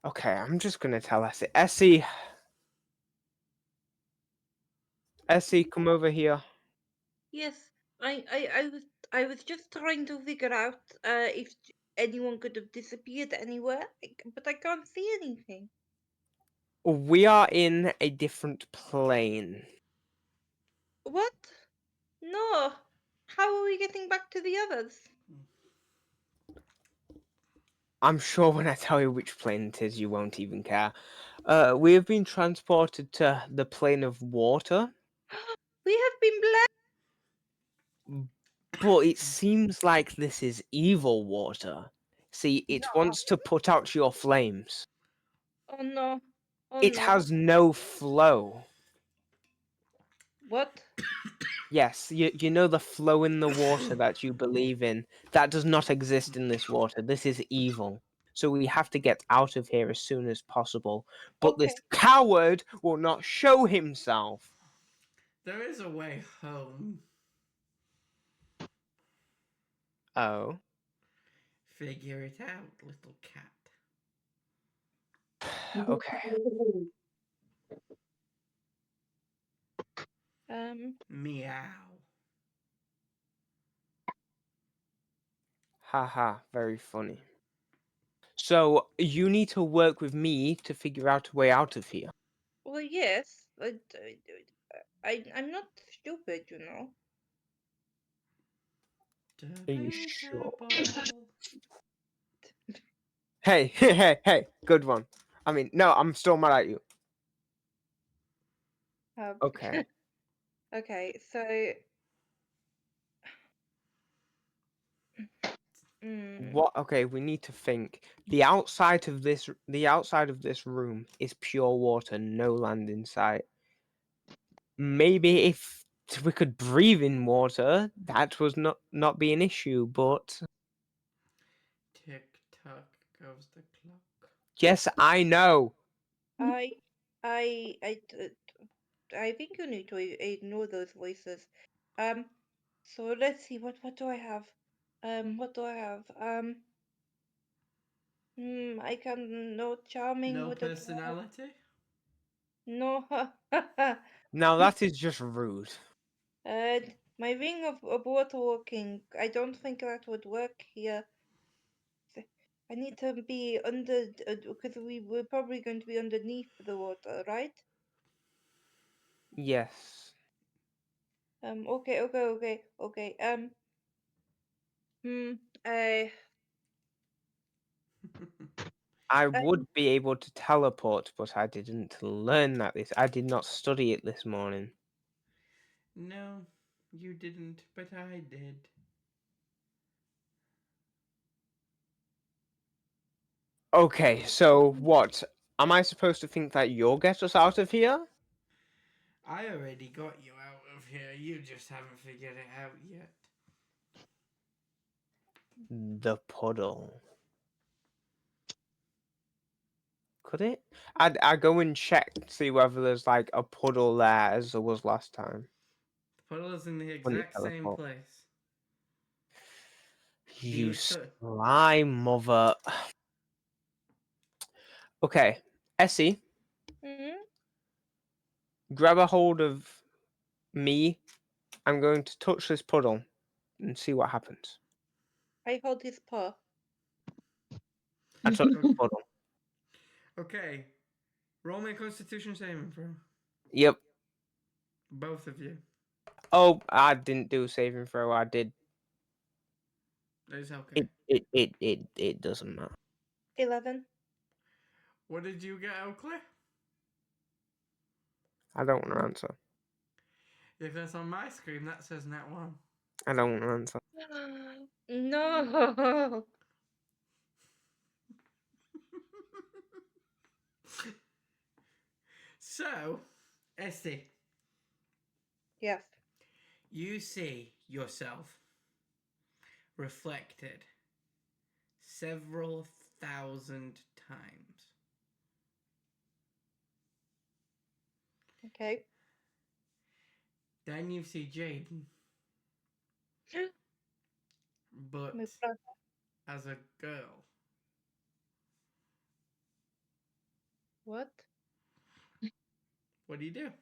okay, I'm just gonna tell Essie. Essie, come over here. yes. I was just trying to figure out if anyone could have disappeared anywhere, but I can't see anything. We are in a different plane. What? No. How are we getting back to the others? I'm sure when I tell you which plane it is, you won't even care. We have been transported to the plane of water, We have been blessed. but it seems like this is evil water. See, it wants to put out your flames. Oh no. Oh It no. has no flow. What? Yes, you know the flow in the water that you believe in. That does not exist in this water. This is evil. So we have to get out of here as soon as possible. But this Okay. coward will not show himself. There is a way home. Oh. Figure it out, little cat. Okay. Meow. Haha, very funny. So you need to work with me to figure out a way out of here. Well, yes. I'm not stupid, you know. Are you sure? Debatable. Hey, hey, good one. I mean, no, I'm still mad at you. Okay. Okay, so. What? Okay, we need to think. The outside of this room is pure water, no land in sight. Maybe if we could breathe in water, that was not be an issue. But Tick tock goes the clock. yes, I know. I, I, I, I think you need to ignore those voices. So let's see. What do I have? What do I have? I can no charming. No What do I have? personality? No. Now that is just rude. uh, my ring of water walking. I don't think that would work here. I need to be under because we're probably going to be underneath the water, right? Yes. Okay. Hmm. I. I would be able to teleport, but I didn't learn that I did not study it this morning. No, you didn't, but I did. Okay, so what? Am I supposed to think that you'll get us out of here? I already got you out of here. You just haven't figured it out yet. The puddle. Could it? I'd go and check to see whether there's like a puddle there as there was last time. The puddle is in the When it exact same teleported. place. You The slime mother. Okay, Essie, Hmm. grab a hold of me. I'm going to touch this puddle and see what happens. I hold his paw. I touch the puddle. Okay. Roll me a Constitution saving throw. Yep. Both of you. Oh, I didn't do a saving throw. I did. It's okay. It doesn't matter. 11. What did you get, Oakley? I don't want to answer. If that's on my screen, that says net 1. I don't want to answer. No. So, Essie, Yes. you see yourself reflected several thousand times. Okay. Then you see Jaden, but My brother. as a girl. What? What do you do?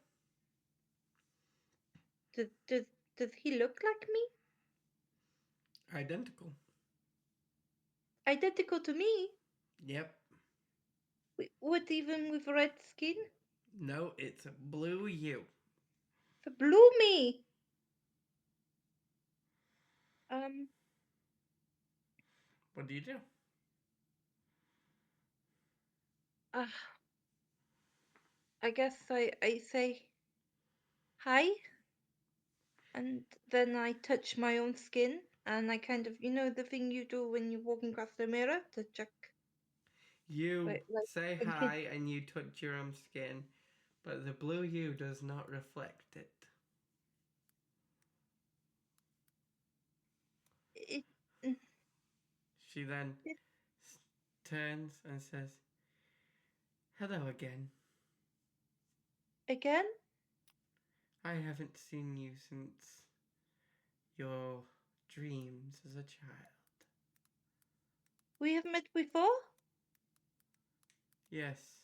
Does he look like me? Identical. Identical to me? Yep. What, even with red skin? No, it's a blue you. The blue me. What do you do? Uh, I guess I say hi, and then I touch my own skin, and I kind of, the thing you do when you're walking across the mirror to check. You Like say when kids- hi and you touch your own skin, but the blue you does not reflect it. It, mm, She then it- turns and says, "Hello again. again, I haven't seen you since your dreams as a child." we have met before. Yes,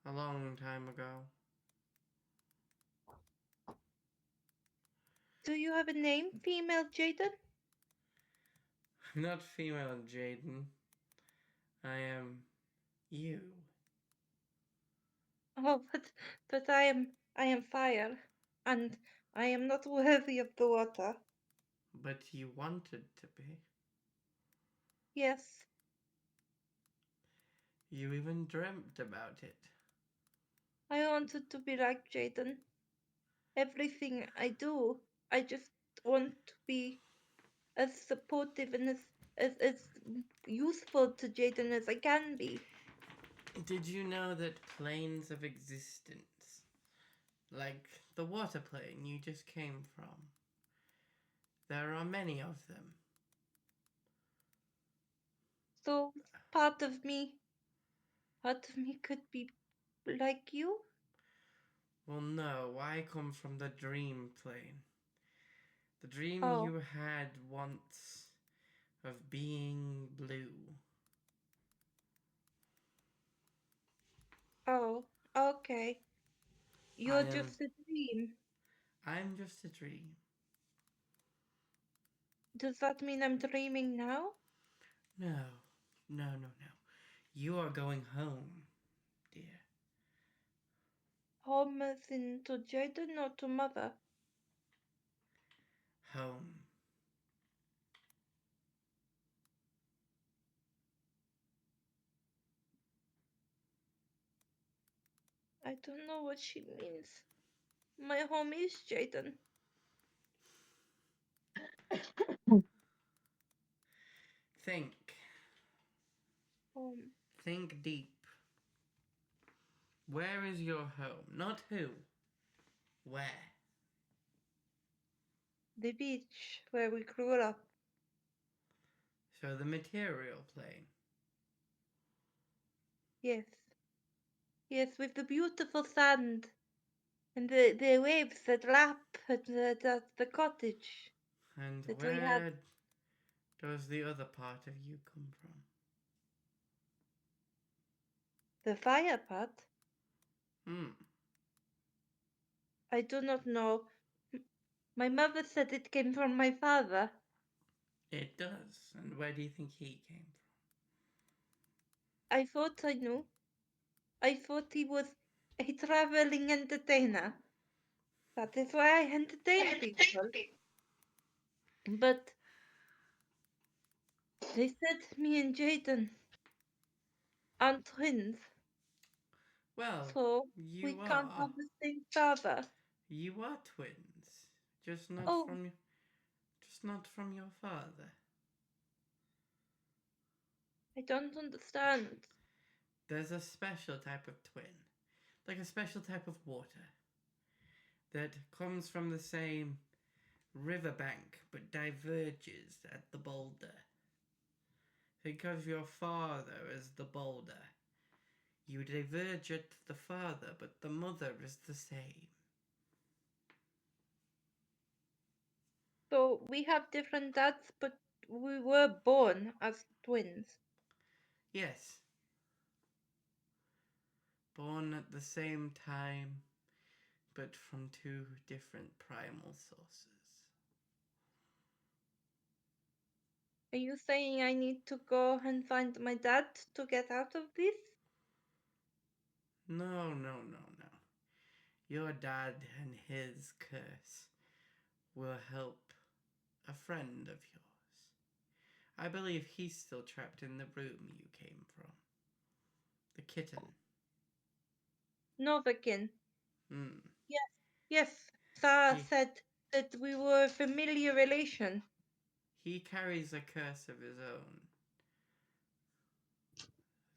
a long time ago. Do you have a name, female Jaden? I'm not female, Jaden. I am you. Oh, but I am fire, and I am not worthy of the water. But you wanted to be. Yes, You even dreamt about it. I wanted to be like Jaden. Everything I do, I just want to be as supportive and as useful to Jaden as I can be. Did you know that planes of existence, like the water plane you just came from, there are many of them? So part of me could be like you. Well, no, I come from the dream plane. The dream Oh, you had once of being blue. oh, okay. I You're am. just a dream. I'm just a dream. Does that mean I'm dreaming now? No, no, no, no. You are going home, dear. Home as in to Jaden or to mother? Home. I don't know what she means. My home is Jaden. Think. Home. Think deep. Where is your home? Not who. Where? The beach where we grew up. So the material plane. Yes. Yes, with the beautiful sand and the waves that lap at the cottage And that we had. where does the other part of you come from? The fire pot? Hmm. I do not know. My mother said it came from my father. It does. And where do you think he came from? I thought I knew. I thought he was a traveling entertainer. That is why I entertain people. But they said me and Jaden aren't twins, Well, so we you can't are. have the same father. You are twins. Just not Oh, from just not from your father. I don't understand. There's a special type of twin. Like a special type of water that comes from the same riverbank but diverges at the boulder. Think of your father as the boulder. You diverge at the father, but the mother is the same. So we have different dads, but we were born as twins. Yes. Born at the same time, but from two different primal sources. Are you saying I need to go and find my dad to get out of this? No. Your dad and his curse will help a friend of yours. I believe he's still trapped in the room you came from. The kitten. Novakin. Hmm. Yes, Sarah He, said that we were a familiar relation. he carries a curse of his own,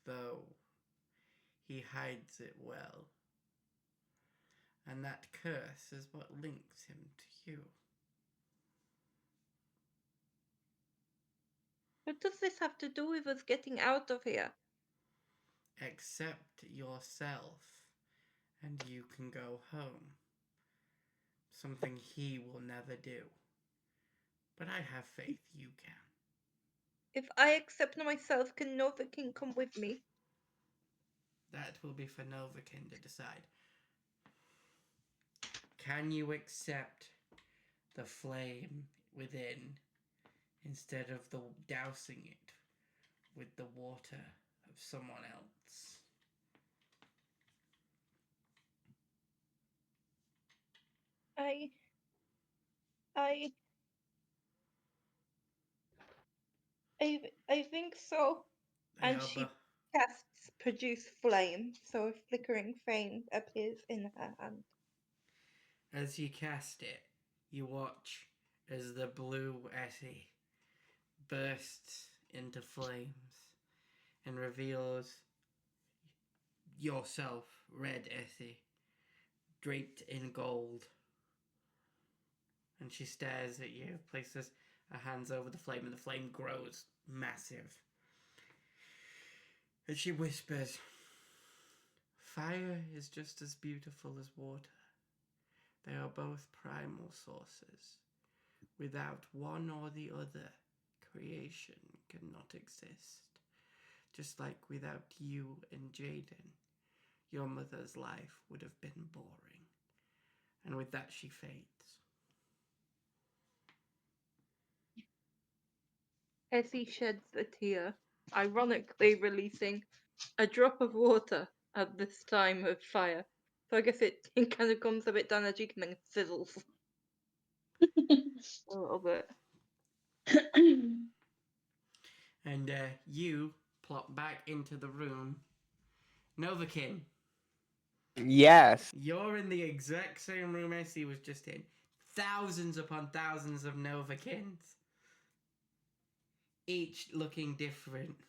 though he hides it well. And that curse is what links him to you. What does this have to do with us getting out of here? Accept yourself, and you can go home. Something he will never do. But I have faith you can. If I accept myself, can Novakin come with me? That will be for Novakin to decide. Can you accept the flame within instead of the dousing it with the water of someone else? I think so. And she casts produce flame, so a flickering flame appears in her hand. As you cast it, you watch as the blue Essie bursts into flames and reveals yourself, red Essie, draped in gold. And she stares at you, places her hands over the flame, and the flame grows massive. And she whispers, "Fire is just as beautiful as water. They are both primal sources. Without one or the other, creation cannot exist. Just like without you and Jaden, your mother's life would have been boring." And with that, she fades. Essie sheds a tear, ironically releasing a drop of water at this time of fire. So I guess it kind of comes a bit down her cheek and then fizzles a little bit. And you plop back into the room. Novakin, Yes. you're in the exact same room Essie was just in. Thousands upon thousands of Novakins. Each looking different.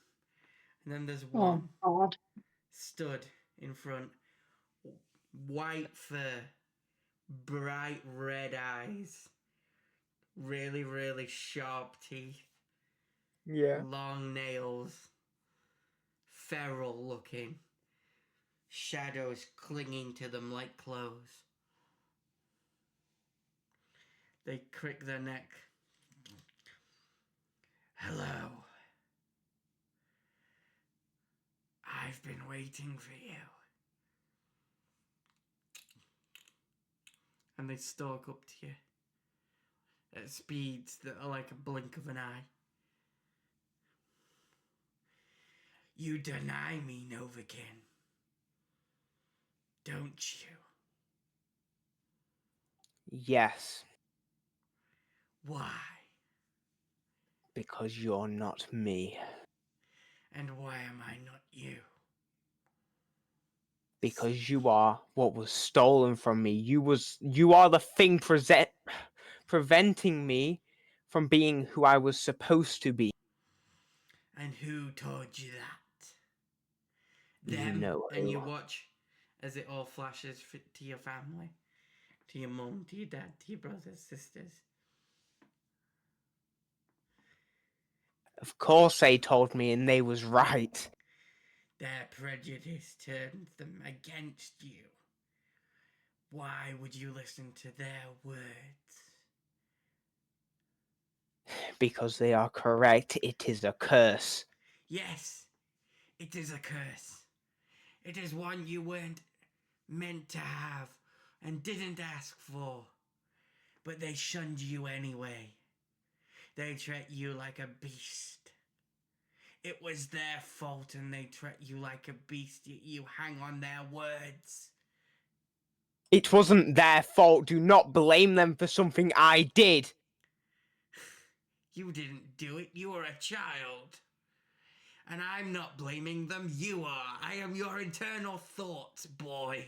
And then there's one God. stood in front. White fur. Bright red eyes. Really, really sharp teeth. Yeah. Long nails. Feral looking. Shadows clinging to them like clothes. They crick their neck. "Hello. I've been waiting for you." And they stalk up to you at speeds that are like a blink of an eye. "You deny me, Novakin, don't you?" Yes. "Why? Because you're not me. And why am I not you?" Because you are what was stolen from me. You are the thing preventing me from being who I was supposed to be. "And who told you that?" You "Them." know And who. you watch as it all flashes to your family. To your mum, to your dad, to your brothers, sisters. Of course they told me, and they was right. Their prejudice turns them against you. Why would you listen to their words? Because they are correct. It is a curse. Yes, it is a curse. It is one you weren't meant to have and didn't ask for. But they shunned you anyway. They treat you like a beast. It was their fault and they treat you like a beast, yet you hang on their words. It wasn't their fault. Do not blame them for something I did. You didn't do it, you were a child. And I'm not blaming them, you are. I am your internal thoughts, boy.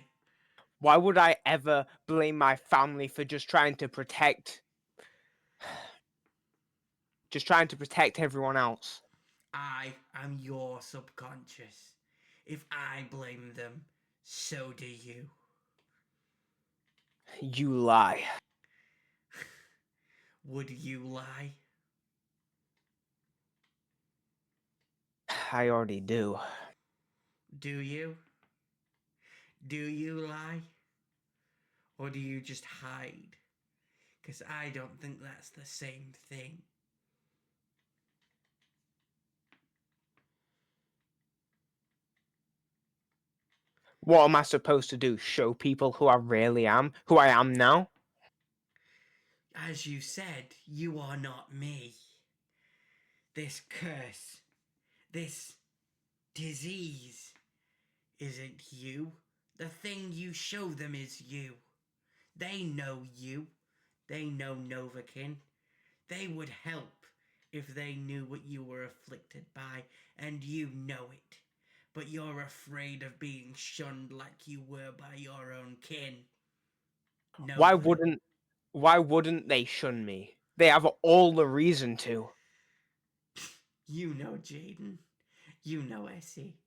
Why would I ever blame my family for just trying to protect everyone else? I am your subconscious. If I blame them, so do you. You lie. Would you lie? I already do. Do you? Do you lie? Or do you just hide? Because I don't think that's the same thing. What am I supposed to do? Show people who I really am? Who I am now? As you said, you are not me. This curse, this disease, isn't you. The thing you show them is you. They know you. They know Novakin. They would help if they knew what you were afflicted by, and you know it. But you're afraid of being shunned like you were by your own kin. Why Nova. wouldn't they shun me? They have all the reason to. You know Jaden. You know Essie.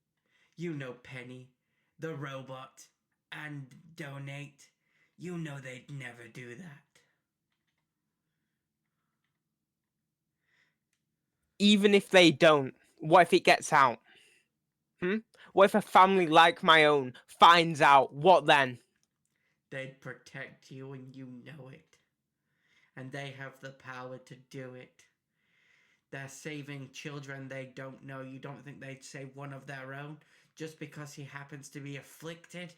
You know Penny, the robot, and Donate. You know they'd never do that. Even if they don't, what if it gets out? What if a family like my own finds out? What then? They'd protect you and you know it. And they have the power to do it. They're saving children they don't know. You don't think they'd save one of their own just because he happens to be afflicted?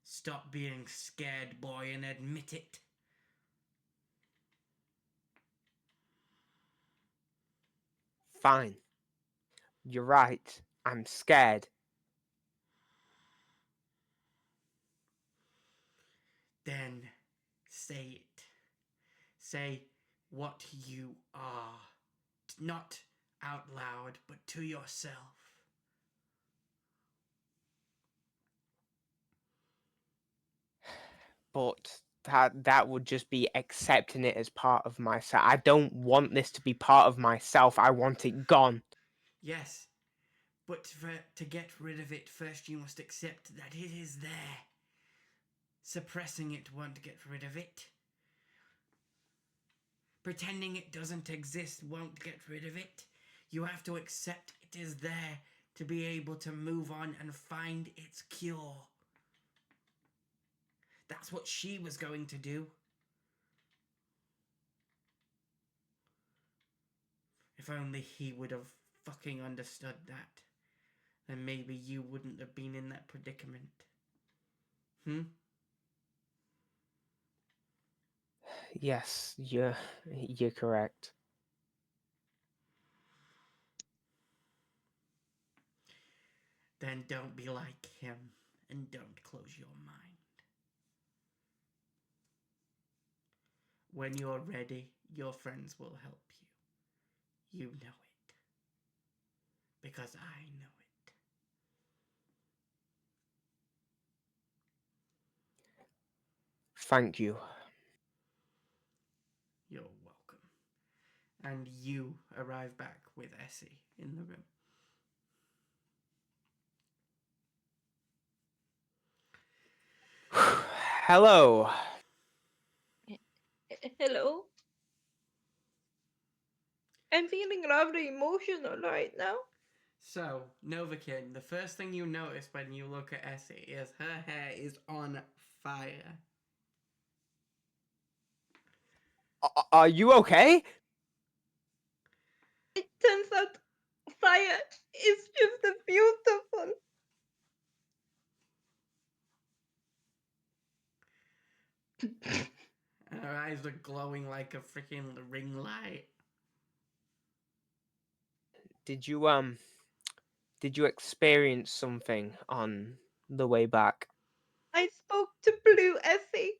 Stop being scared, boy, and admit it. Fine. You're right. I'm scared. Then say it. Say what you are. Not out loud, but to yourself. But that would just be accepting it as part of myself. I don't want this to be part of myself. I want it gone. Yes, but to get rid of it, first you must accept that it is there. Suppressing it won't get rid of it. Pretending it doesn't exist won't get rid of it. You have to accept it is there to be able to move on and find its cure. That's what she was going to do. If only he would have fucking understood that, then maybe you wouldn't have been in that predicament. Yes, you're correct. Then don't be like him and don't close your mind. When you're ready, your friends will help you. You know it. Because I know it. Thank you. You're welcome. And you arrive back with Essie in the room. Hello. Hello? I'm feeling rather emotional right now. So, Novakin, the first thing you notice when you look at Essie is her hair is on fire. Are you okay? It turns out fire is just beautiful. Alright, eyes are glowing like a freaking ring light. Did you experience something on the way back? I spoke to Blue Effie,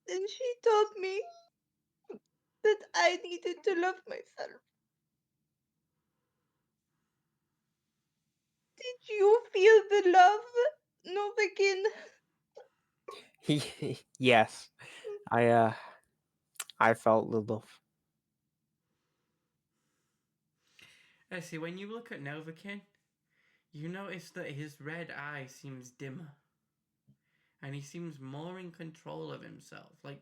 and she told me that I needed to love myself. Did you feel the love, Novikin? Yes, I felt the love. See, when you look at Novakin, you notice that his red eye seems dimmer. And he seems more in control of himself. Like,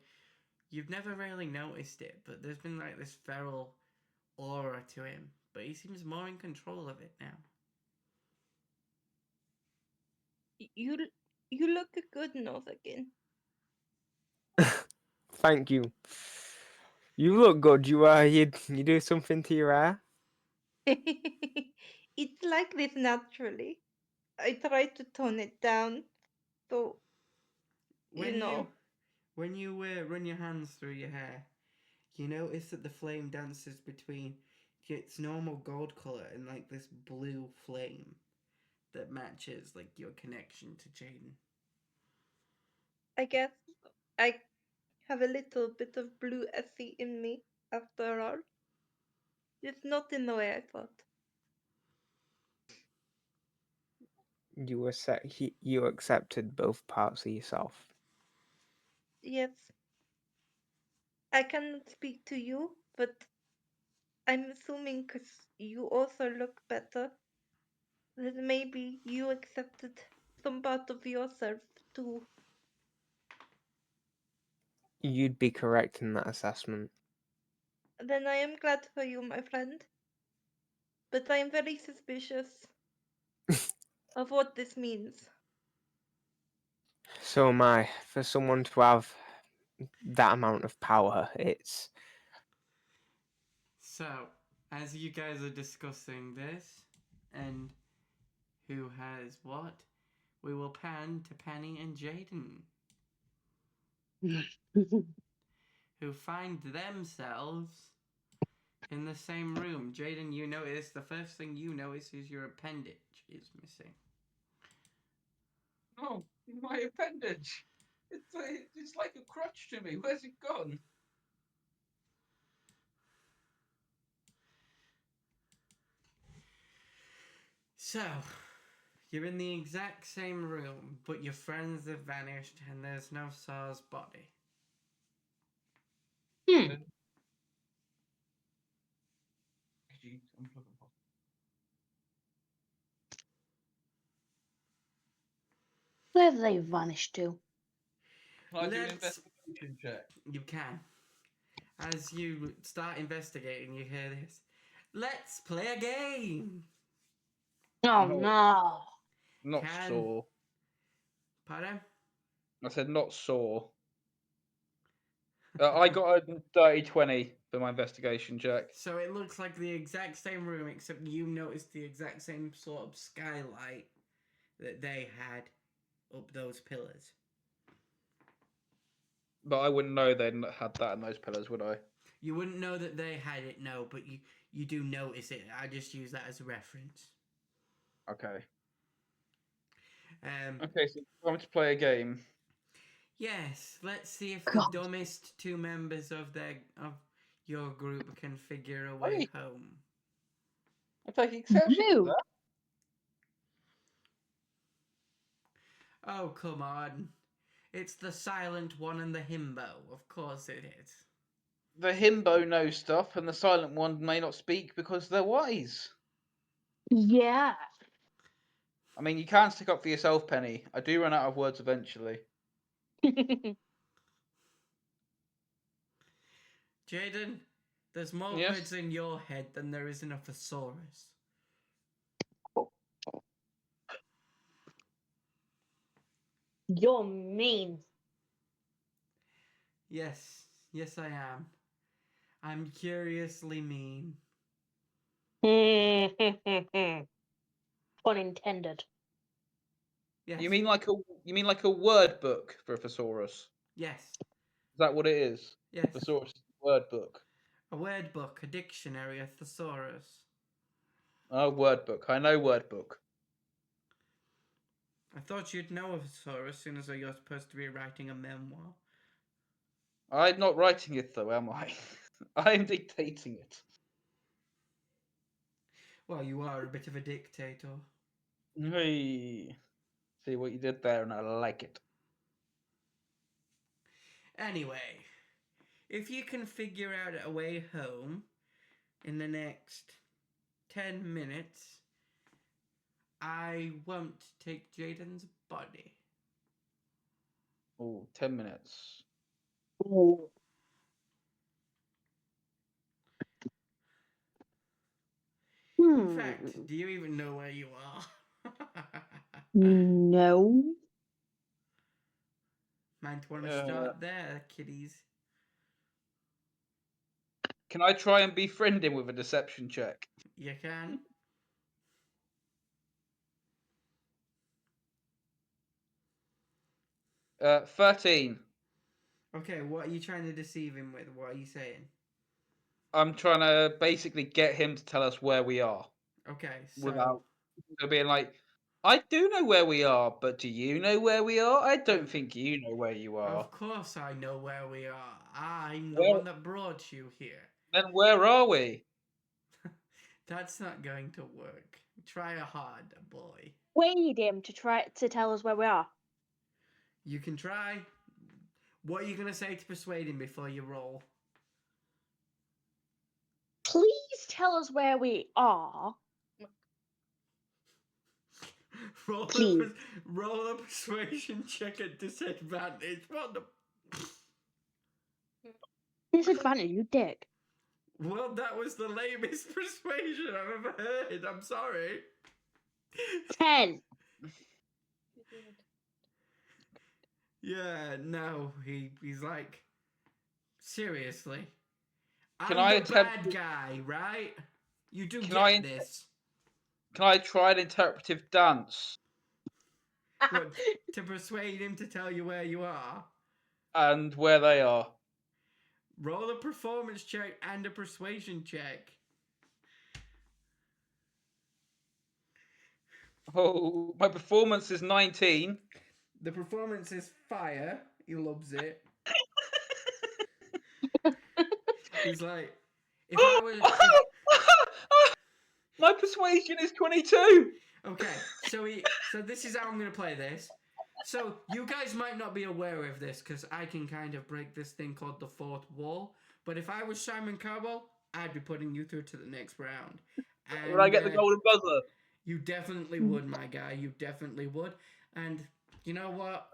you've never really noticed it, but there's been like this feral aura to him. But he seems more in control of it now. You you look good, Novikin. Thank you. You look good. You do something to your hair? It's like this naturally. I try to tone it down, so you know. When you run your hands through your hair, you notice that the flame dances between its normal gold color and like this blue flame that matches like your connection to Jaden. I guess I have a little bit of Blue Effie in me after all. It's not in the way I thought. You accepted both parts of yourself. Yes, I cannot speak to you, but I'm assuming because you also look better, that maybe you accepted some part of yourself too. You'd be correct in that assessment. Then I am glad for you, my friend. But I am very suspicious of what this means. So am I. For someone to have that amount of power, it's So, as you guys are discussing this and who has what, we will pan to Penny and Jaden, who find themselves in the same room. Jaden, you notice the first thing you notice is your appendage is missing. Oh, my appendage. It's like a crutch to me. Where's it gone? So, you're in the exact same room, but your friends have vanished and there's no Sar's body. Hmm. Where have they vanished to? Can I do an Let's- investigation check? You can. As you start investigating, you hear this. Let's play a game! Oh No. no. Not Can- sore. Pardon? I said not sore. I got a dirty 20 for my investigation check. So it looks like the exact same room, except you noticed the exact same sort of skylight that they had up those pillars. But I wouldn't know they'd had that in those pillars, would I? You wouldn't know that they had it, no, but you do notice it. I just use that as a reference. Okay. Um, Okay, so I'm to play a game. yes, let's see if the God. dumbest two members of your group can figure a way Hey. home. I take exception to Rude. that. Oh, come on. It's the silent one and the himbo. Of course it is. The himbo knows stuff, and the silent one may not speak because they're wise. Yeah. I mean, you can stick up for yourself, Penny. I do run out of words eventually. Jaden, there's more Yes? words in your head than there is in a thesaurus. You're mean. Yes, yes I am. I'm curiously mean. Pun intended. Yes, You mean like a word book for a thesaurus? yes. that what it is? Yes. Thesaurus word book. A word book, a dictionary, a thesaurus. Oh, word book. I know word book. I thought you'd know a thesaurus, as soon as you're supposed to be writing a memoir. I'm not writing it though, am I? I'm dictating it. Well, you are a bit of a dictator. Hey. See what you did there, and I like it. Anyway, if you can figure out a way home in the next 10 minutes, I won't take Jaden's body. Oh, 10 minutes. Ooh. In fact, do you even know where you are? No. Might want to start there, kiddies. Can I try and befriend him with a deception check? You can. Uh, 13. Okay, what are you trying to deceive him with? What are you saying? I'm trying to basically get him to tell us where we are Okay, so without being like, I do know where we are, but do you know where we are? I don't think you know where you are. of course I know where we are. I'm the Well- one that brought you here. Then where are we? That's not going to work. Try hard, boy. Wait him to try to tell us where we are. You can try. What are you going to say to persuade him before you roll? Please tell us where we are. Please. Roll a persuasion check at disadvantage. What the... Disadvantage, you dick. Well, that was the lamest persuasion I've ever heard. I'm sorry. 10. Yeah, no, he's like, seriously. Can I'm I the attempt bad guy, right? You do Can get I- this. Can I try an interpretive dance What, to persuade him to tell you where you are? and where they are? Roll a performance check and a persuasion check. Oh, my performance is 19. The performance is fire. He loves it. He's like, if I was... My persuasion is 22. Okay, so this is how I'm gonna play this. So you guys might not be aware of this because I can kind of break this thing called the fourth wall. But if I was Simon Cowell, I'd be putting you through to the next round. And Would I get the golden buzzer? you definitely would, my guy. You definitely would. And you know what?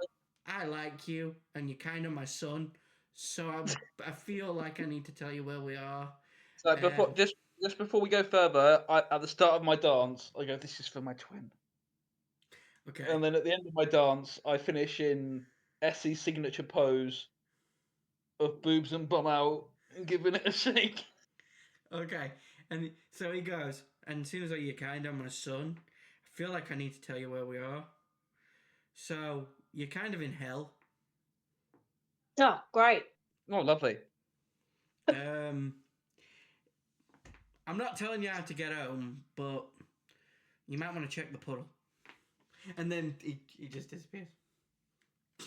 I like you, and you're kind of my son. So I feel like I need to tell you where we are. So before, just before we go further, at the start of my dance, I go, "This is for my twin." Okay. And then at the end of my dance, I finish in Essie's signature pose of boobs and bum out and giving it a shake. Okay. And so he goes, and as soon as you're kind of my son, I feel like I need to tell you where we are. So you're kind of in hell. Oh, great. Oh, lovely. I'm not telling you how to get home, but you might want to check the puddle. And then he just disappears. So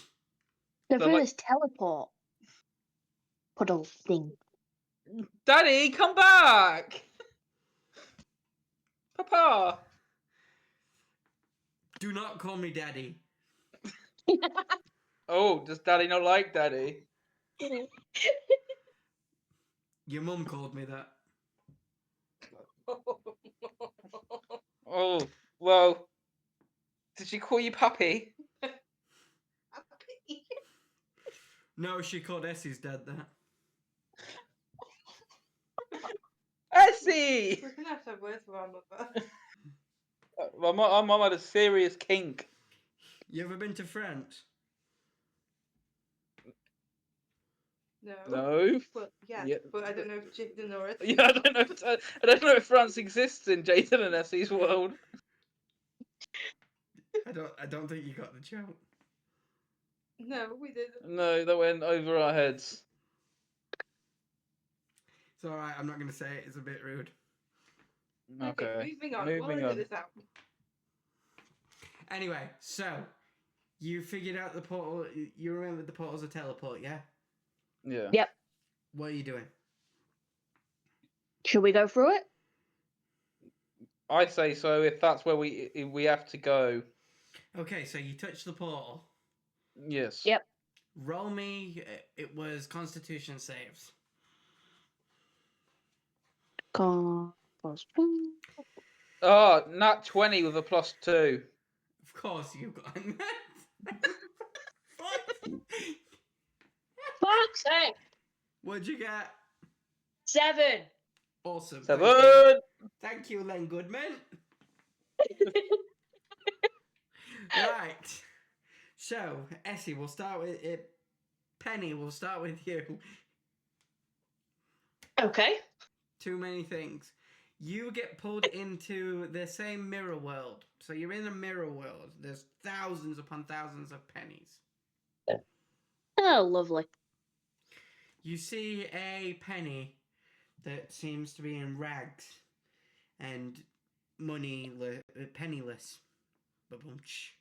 So, through like- this teleport puddle thing. Daddy, come back! Papa! Do not call me daddy. Oh, does Daddy not like Daddy? Your mum called me that. Oh, well, did she call you Puppy? No, she called Essie's dad that. Essie! We're gonna have to have words with our mother. My mum had a serious kink. You ever been to France? No. No. But yeah, Yeah. but I don't know if Jaden or it. Yeah, I don't know. I don't know if France exists in Jason and Essie's world. I don't think you got the joke. No, we didn't. No, that went over our heads. It's alright, I'm not going to say it, it's a bit rude. Okay. Moving on. We'll Moving edit on. this out. Anyway, so you figured out the portal. You remember the portal's a teleport, yeah? Yeah. Yep. What are you doing? Should we go through it? I say so. If that's where we have to go. Okay, so you touch the portal. Yes. Yep. Roll me. It was Constitution saves. Oh, nat 20 with a +2. Of course you got that. What? Fuck's sake! What'd you get? 7. Awesome. 7. Thank you, Len Goodman. Right. So, Essie, we'll start with it. Penny, we'll start with you. Okay. Too many things. You get pulled into the same mirror world. So you're in a mirror world. There's thousands upon thousands of pennies. Oh, lovely. You see a penny that seems to be in rags and penniless. Ba-boom-tsh.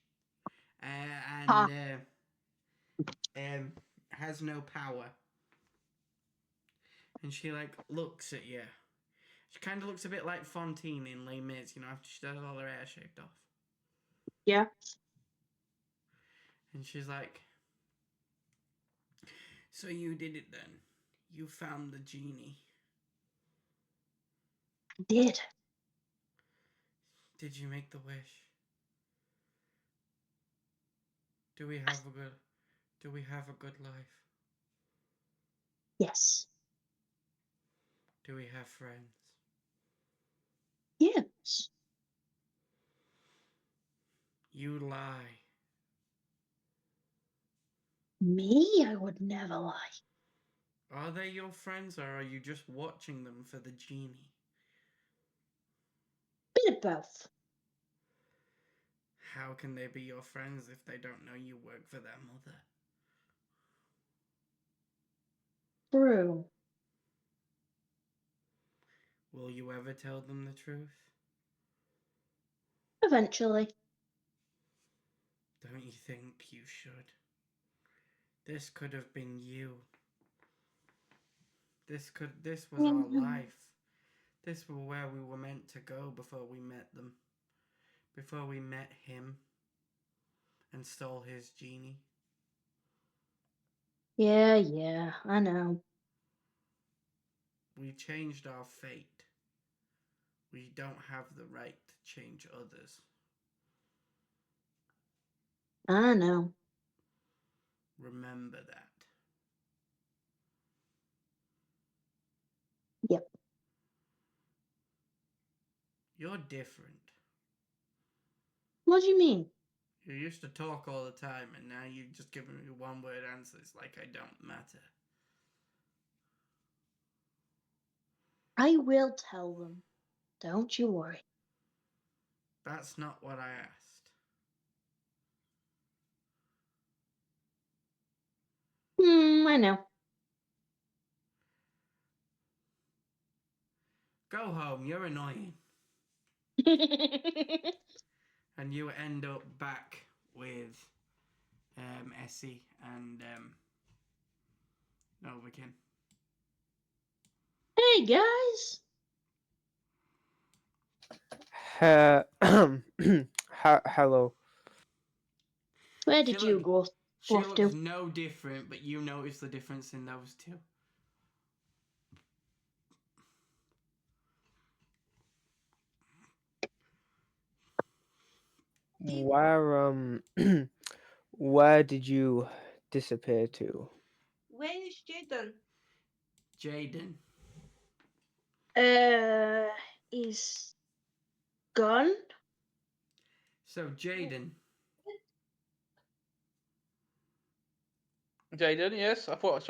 And has no power. And she looks at you. She kind of looks a bit like Fontaine in Les Mis, after she does all her hair shaved off. Yeah. And she's like, so you did it then. You found the genie. I did. Did you make the wish? Do we have a good life? Yes. Do we have friends? Yes. You lie. Me? I would never lie. Are they your friends, or are you just watching them for the genie? Bit of both. How can they be your friends if they don't know you work for their mother? True. Will you ever tell them the truth? Eventually. Don't you think you should? This could have been you. This was our life. This was where we were meant to go before we met them. Before we met him and stole his genie. Yeah, I know. We changed our fate. We don't have the right to change others. I know. Remember that. Yep. You're different. What do you mean? You used to talk all the time, and now you just give me one-word answers like I don't matter. I will tell them. Don't you worry. That's not what I asked. I know. Go home, you're annoying. And you end up back with Essie and Novakin. Hey, guys. Hello. Where did you go She off looks to? no different, but you notice the difference in those two. Where where did you disappear to? Where is Jaden? Jaden. Is gone? So, Jaden. Jaden, yes? I thought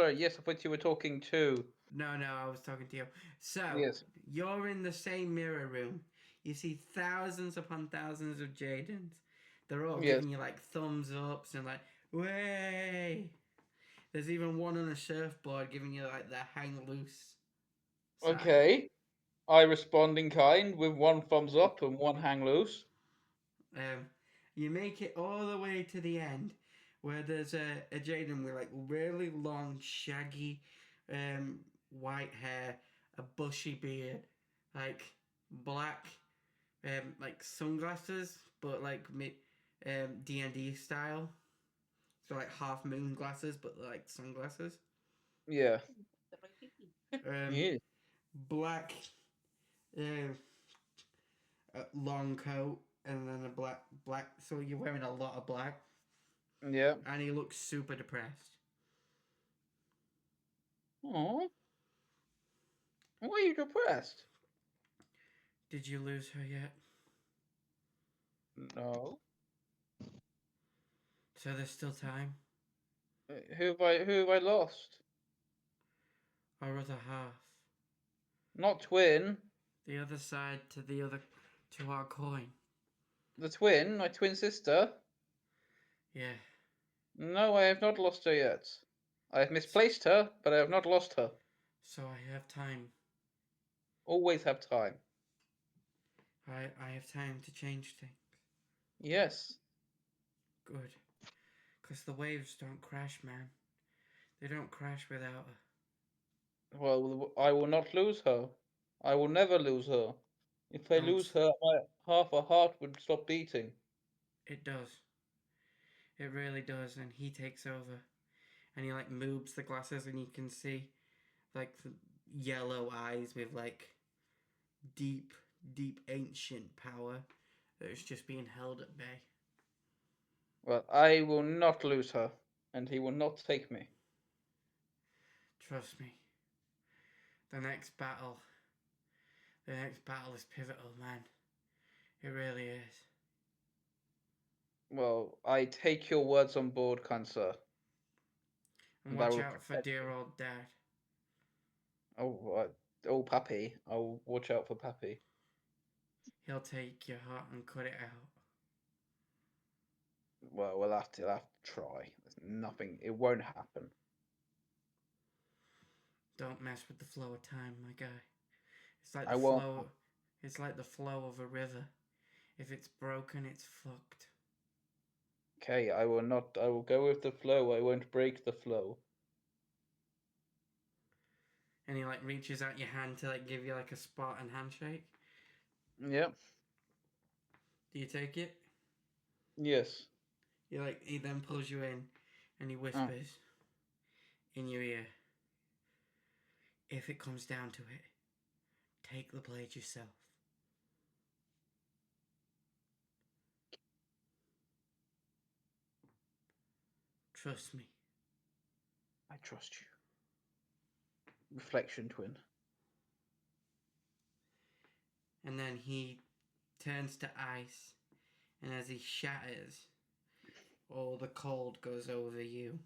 you were talking to. No, I was talking to you. So, Yes. you're in the same mirror room. You see thousands upon thousands of Jadens. They're all Yes. giving you thumbs ups and Way. There's even one on a surfboard giving you like the hang loose sign. Okay. I respond in kind with one thumbs up and one hang loose. You make it all the way to the end where there's a Jaden with like really long, shaggy, white hair, a bushy beard, like black, like sunglasses, but like D&D style. So like half moon glasses, but like sunglasses. Yeah. Yeah. Black, long coat, and then a black. So you're wearing a lot of black. Yeah. And he looks super depressed. Oh. Why are you depressed? Did you lose her yet? No. So there's still time. Who have I lost? Our other half. Not twin. The other side to our coin. The twin, my twin sister. Yeah. No, I have not lost her yet. I have misplaced her, but I have not lost her. So I have time. Always have time. I have time to change things. Yes. Good. Because the waves don't crash, man. They don't crash without her. Well, I will not lose her. I will never lose her. If I Don't lose her, my half a heart would stop beating. It does. It really does. And he takes over. And he like moves the glasses and you can see like the yellow eyes with like deep ancient power that is just being held at bay. Well, I will not lose her, and he will not take me. Trust me. The next battle is pivotal, man. It really is. Well, I take your words on board, kind sir. And And I watch will out for protect dear you. old dad. Oh, Pappy. I'll watch out for Pappy. He'll take your heart and cut it out. Well, we'll have to try. There's nothing. It won't happen. Don't mess with the flow of time, my guy. It's like I the won't. flow. It's like the flow of a river. If it's broken, it's fucked. Okay, I will not. I will go with the flow. I won't break the flow. And he like reaches out your hand to like give you like a Spartan handshake. Yep. Do you take it? Yes. He then pulls you in, and he whispers in your ear. If it comes down to it, take the blade yourself. Trust me. I trust you. Reflection twin. And then he turns to ice, and as he shatters, all the cold goes over you.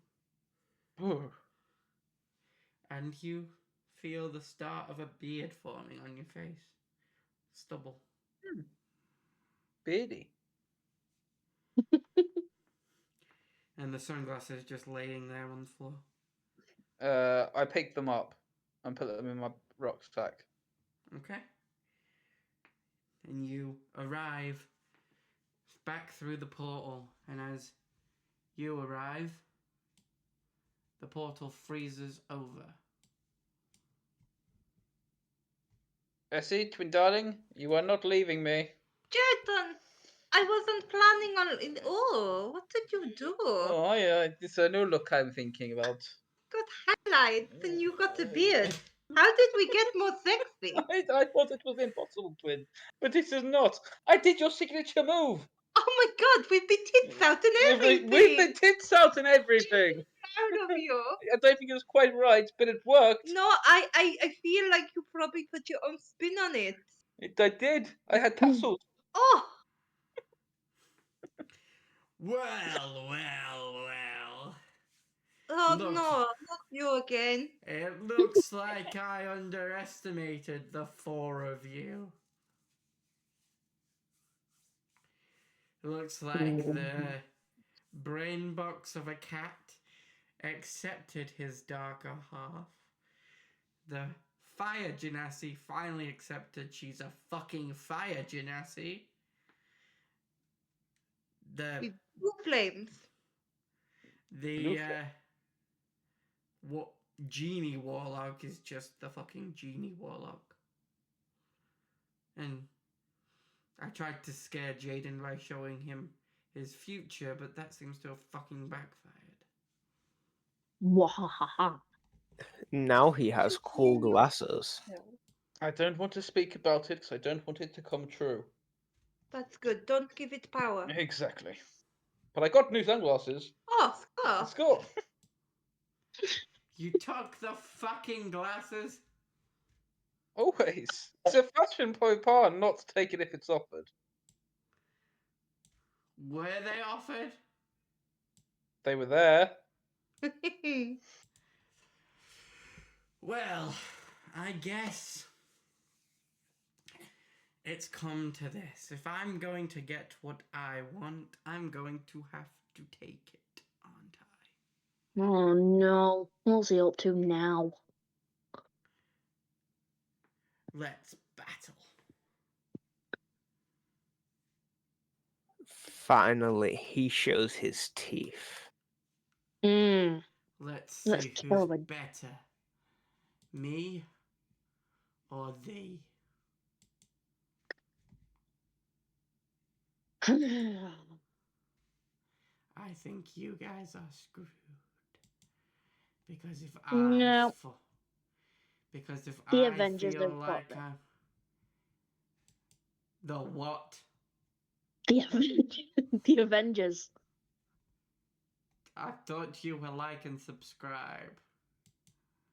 And you feel the start of a beard forming on your face. Stubble. Beardy. And the sunglasses just laying there on the floor. I pick them up and put them in my rucksack. Okay. And you arrive back through the portal, and as you arrive, the portal freezes over. Essie, twin darling, you are not leaving me. Jaden, I wasn't planning on it. Oh, what did you do? Oh, yeah, it's a new look I'm thinking about. Got highlights and you got a beard. How did we get more sexy? I thought it was impossible, twin, but this is not. I did your signature move. Oh my god, with the tits out and everything. With the tits out and everything. Proud of you. I don't think it was quite right, but it worked. No, I feel like you probably put your own spin on it. I did. I had tassels. Oh, Well. oh Look. no, not you again. It looks like I underestimated the four of you. It looks like the brain box of a cat accepted his darker half. The fire Genasi finally accepted she's a fucking fire Genasi. The With blue flames. the what genie warlock is just the fucking genie warlock. And I tried to scare Jaden by showing him his future, but that seems to have fucking backfired. Wahahaha. Now he has cool glasses. I don't want to speak about it because I don't want it to come true. That's good. Don't give it power. Exactly. But I got new sunglasses. Oh, score. Score. You took the fucking glasses? Always. It's a fashion faux pas not to take it if it's offered. Were they offered? They were there. Well, I guess it's come to this. If I'm going to get what I want, I'm going to have to take it, aren't I? Oh no. What's he up to now? Let's battle. Finally, he shows his teeth. Mm. Let's Let's see kill who's him. better. Me or thee? I think you guys are screwed. Because if No. The I Avengers feel have got like them. I'm... The what? The The Avengers. I thought you would like and subscribe.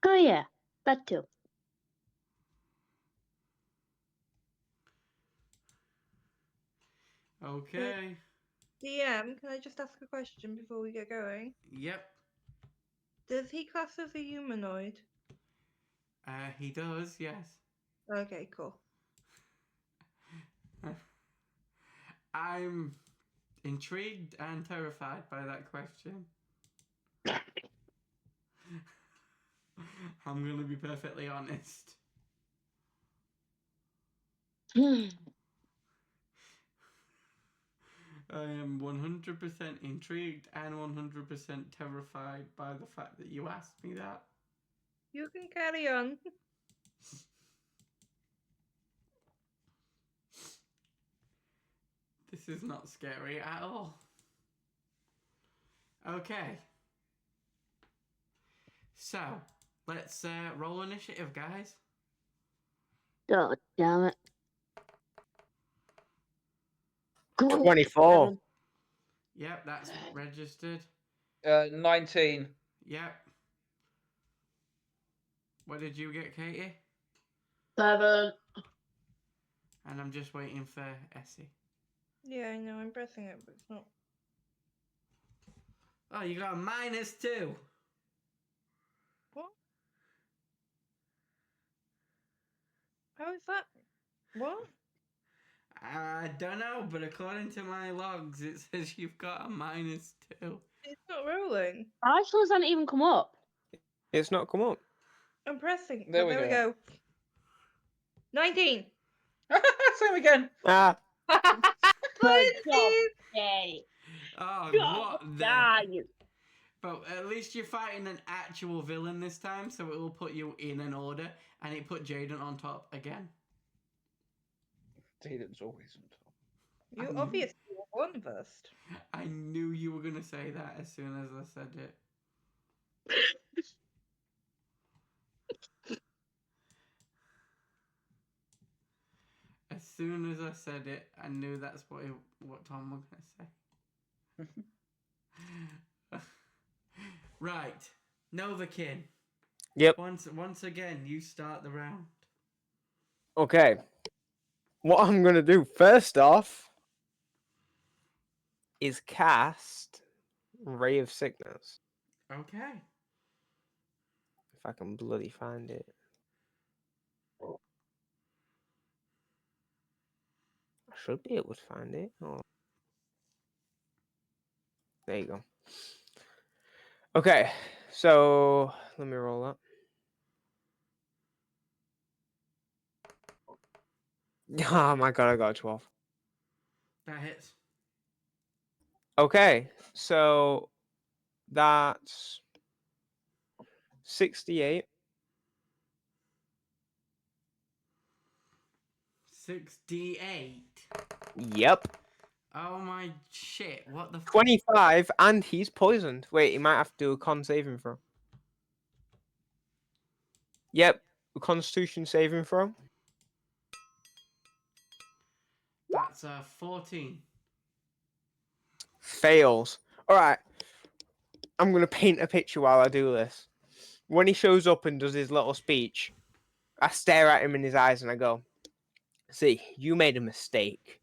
Oh yeah, that too. Okay. DM, can I just ask a question before we get going? Yep. Does he class as a humanoid? He does, yes. Okay, cool. I'm intrigued and terrified by that question. I'm gonna be perfectly honest. I am 100% intrigued and 100% terrified by the fact that you asked me that. You can carry on. This is not scary at all. Okay. So, let's roll initiative, guys. Oh damn it. Go, 24. Evan. Yep, that's registered. 19. Yep. What did you get, Caity? 7. And I'm just waiting for Essie. Yeah, I know, I'm pressing it, but it's not. Oh, you got a -2. What? How is that? What? I don't know, but according to my logs, it says you've got a -2. It's not rolling. Actually, hasn't even come up. It's not come up. I'm pressing. There Oh, we there we go. go. 19. Same again. Ah, Good job, 19. Jay. Oh, God, what the... die. But at least you're fighting an actual villain this time, so it will put you in an order, and it put Jaden on top again. Jaden's always on top. You I knew- obviously won first. I knew you were going to say that as soon as I said it. As soon as I said it, I knew that's what Tom was going to say. Right. Novakin. yep. Once again, you start the round. Okay. What I'm going to do first off is cast Ray of Sickness. Okay. If I can bloody find it. I should be able to find it. Oh. There you go. Okay, so let me roll that. Oh my god, I got a 12. That hits. Okay, so that's 68. 68. Yep. Oh my shit! What the? 25, and he's poisoned. Wait, he might have to do a con saving throw. Yep, a Constitution saving throw. That's 14. Fails. All right, I'm gonna paint a picture while I do this. When he shows up and does his little speech, I stare at him in his eyes and I go, "See, you made a mistake.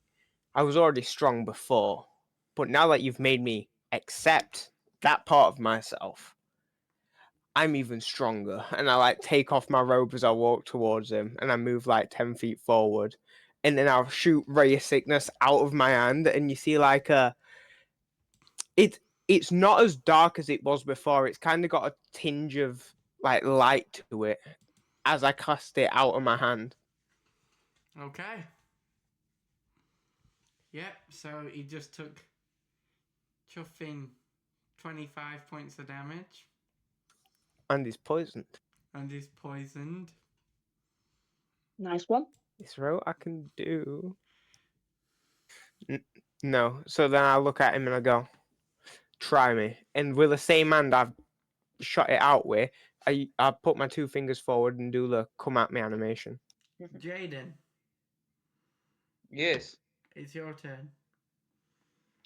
I was already strong before, but now that you've made me accept that part of myself, I'm even stronger." And I like take off my robe as I walk towards him, and I move like 10 feet forward, and then I'll shoot ray of sickness out of my hand, and you see like it's not as dark as it was before. It's kind of got a tinge of like light to it as I cast it out of my hand. Okay. Yep. So he just took chuffing 25 points of damage, And he's poisoned. and he's poisoned. Nice one. This row I can do. No. So then I look at him and I go, "Try me." And with the same hand I've shot it out with, I put my two fingers forward and do the come at me animation. Jaden, Yes. it's your turn.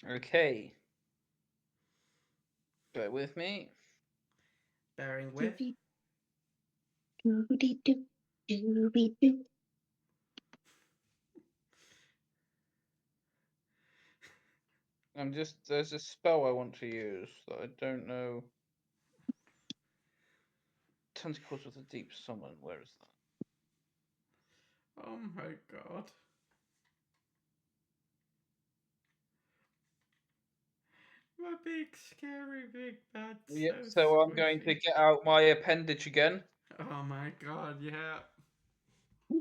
Okay. Bear with me. Bearing with. Doody-doo, doody-doo. There's a spell I want to use that I don't know. Tentacles with a deep summon. Where is that? Oh my god. My big, scary, big bad. Yep. So I'm going to get out my appendage again. Oh my god, yeah.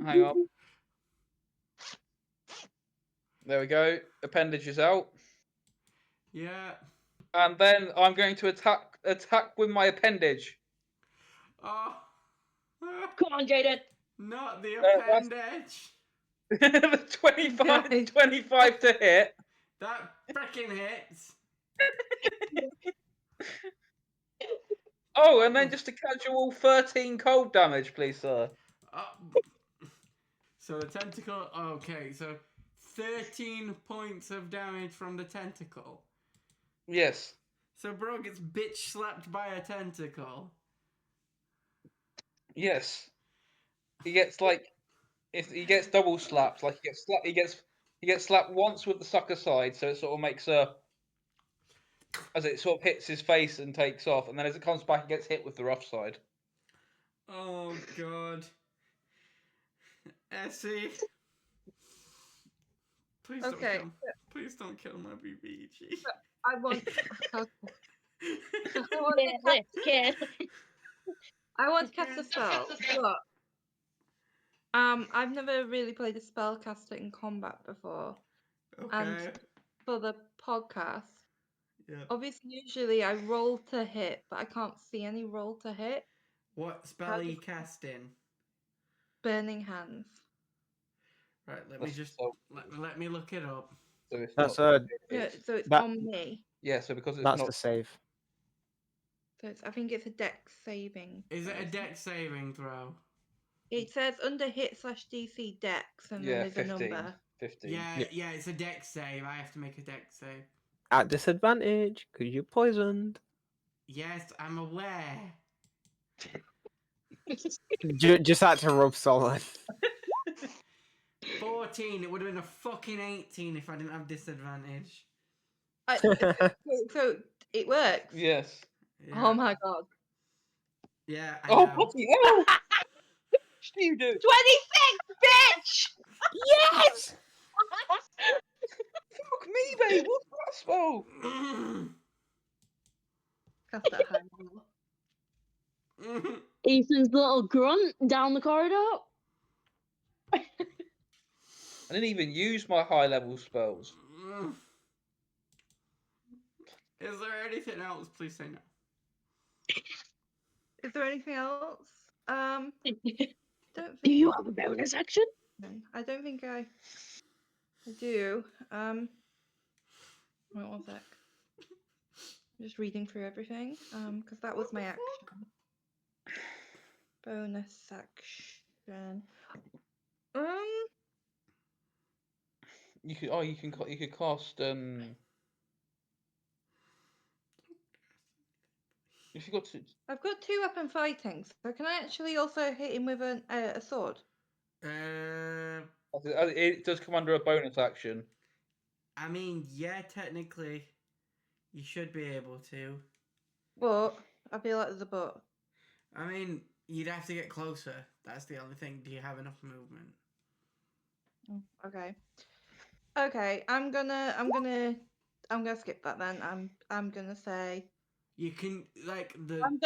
Hang on. There we go. Appendage is out. Yeah. And then I'm going to attack with my appendage. Oh. Come on, Jaden. Not the That's- appendage. The 25, Nice. 25 to hit. That freaking hits. Oh, and then just a casual 13 cold damage, please, sir. Oh. So the tentacle. Okay, so 13 points of damage from the tentacle. Yes. So bro gets bitch slapped by a tentacle. Yes. He gets he gets double slapped. Like he gets slapped once with the sucker side, so it sort of makes as it sort of hits his face and takes off, and then as it comes back, it gets hit with the rough side. Oh god. Essie. Please don't Okay. kill. Please don't kill my BBG. I want. Yeah, let's get. I want to cast a spell, but I've never really played a spellcaster in combat before. And Okay. for the podcast, Yeah. obviously, usually I roll to hit, but I can't see any roll to hit. What spell are you casting? Burning hands. Right, let me That's just so- let me look it up. So it's That's not. Yeah, so it's that- on me. Yeah, so because it's That's not. the save. So I think it's a dex saving. Is it a throw. dex saving throw? It says under hit /DC dex, and then Yeah, there's 15. a number. 15. Yeah, it's a dex save. I have to make a dex save. At disadvantage because you're poisoned. Yes, I'm aware. Just had to rub salt in. 14. It would have been a fucking 18 if I didn't have disadvantage. So it works. Yes. Yeah. Oh my god. Yeah, I Oh, know. bloody hell! What do you do? 26, bitch! Yes! Fuck me, babe. What's that spell? Cast at high level. Ethan's little grunt down the corridor. I didn't even use my high level spells. Is there anything else? Please say no. Is there anything else? Don't think. Do you have a bonus action? I don't think I do. Wait 1 sec. I'm just reading through everything. Because that was my action. Bonus action. You could cast if you got to. I've got 2 weapon fighting, so can I actually also hit him with a sword? It does come under a bonus action. I mean, yeah, technically, you should be able to. But I feel like there's a but. I mean, you'd have to get closer. That's the only thing. Do you have enough movement? Okay. Okay, I'm gonna skip that then. I'm gonna say You can like the. I'm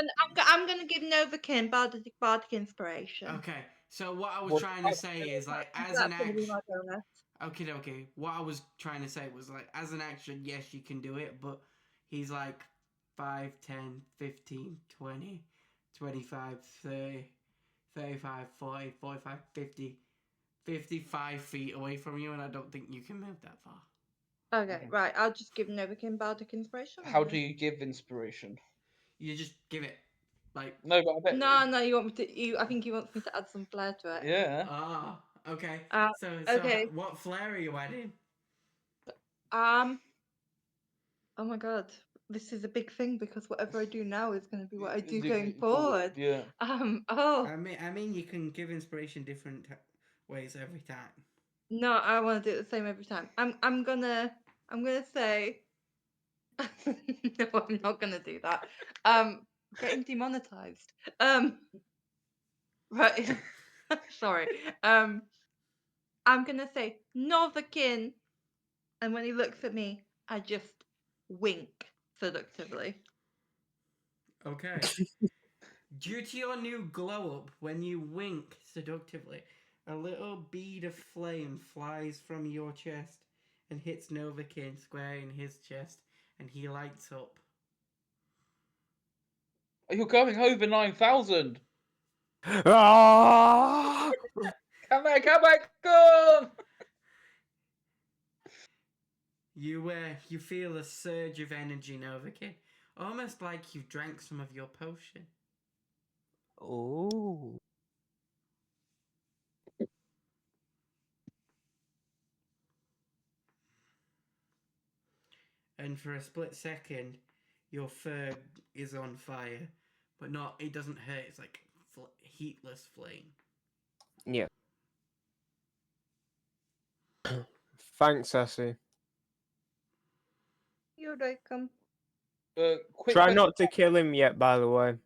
gonna give Novakin bardic inspiration. Okay, so what I was What- trying to say is like as That's an gonna be action. my bonus. Okay. What I was trying to say was like as an action, yes, you can do it, but he's like 5, 10, 15, 20, 25, 30, 35, 40, 45, 50, 55 feet away from you, and I don't think you can move that far. Okay, right. I'll just give Novakin bardic inspiration. How do you give inspiration? You just give it like. No, but I bet. No, you want me to? I think he wants me to add some flair to it. Yeah. Ah, okay. So okay. what flair are you adding? Oh my god, this is a big thing because whatever I do now is going to be what I do Do going it forward. Yeah. I mean, you can give inspiration different ways every time. No, I want to do it the same every time. I'm gonna say. No, I'm not gonna do that. Getting demonetized. Right. Sorry. I'm gonna say Novakin, and when he looks at me, I just wink seductively. Okay. Due to your new glow up, when you wink seductively, a little bead of flame flies from your chest and hits Novakin square in his chest, and he lights up. You're going over 9,000. Ah! Come back, come! You feel a surge of energy, Novakin, almost like you've drank some of your potion. Oh. And for a split second, your fur is on fire, but not. It doesn't hurt. It's like heatless flame. Yeah. Thanks, Sassy. You're welcome. Try not to kill him yet, by the way.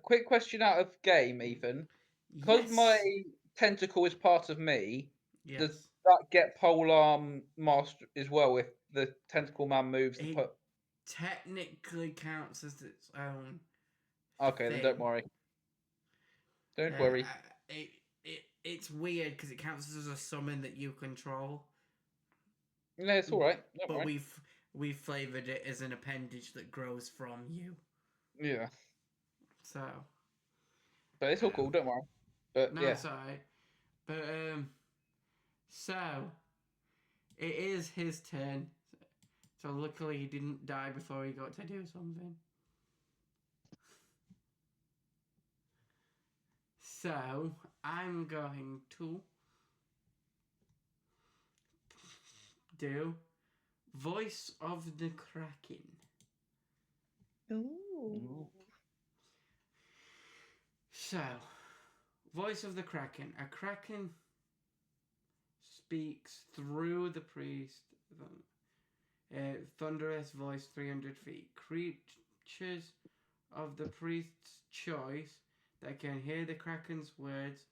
Quick question out of game, Ethan. Because my tentacle is part of me, does that get polearm master as well if the tentacle man moves? Technically counts as its own. Okay, then don't worry. Don't worry. It's weird because it counts as a summon that you control. No, it's all right. Don't But worry. we've flavored it as an appendage that grows from you. Yeah. So. But it's all cool. Don't worry. But no, yeah. it's alright. But so it is his turn. So luckily he didn't die before he got to do something. So I'm going to do Voice of the Kraken. Ooh. So, Voice of the Kraken. A kraken speaks through the priest. Thunderous voice 300 feet. Creatures of the priest's choice that can hear the kraken's words,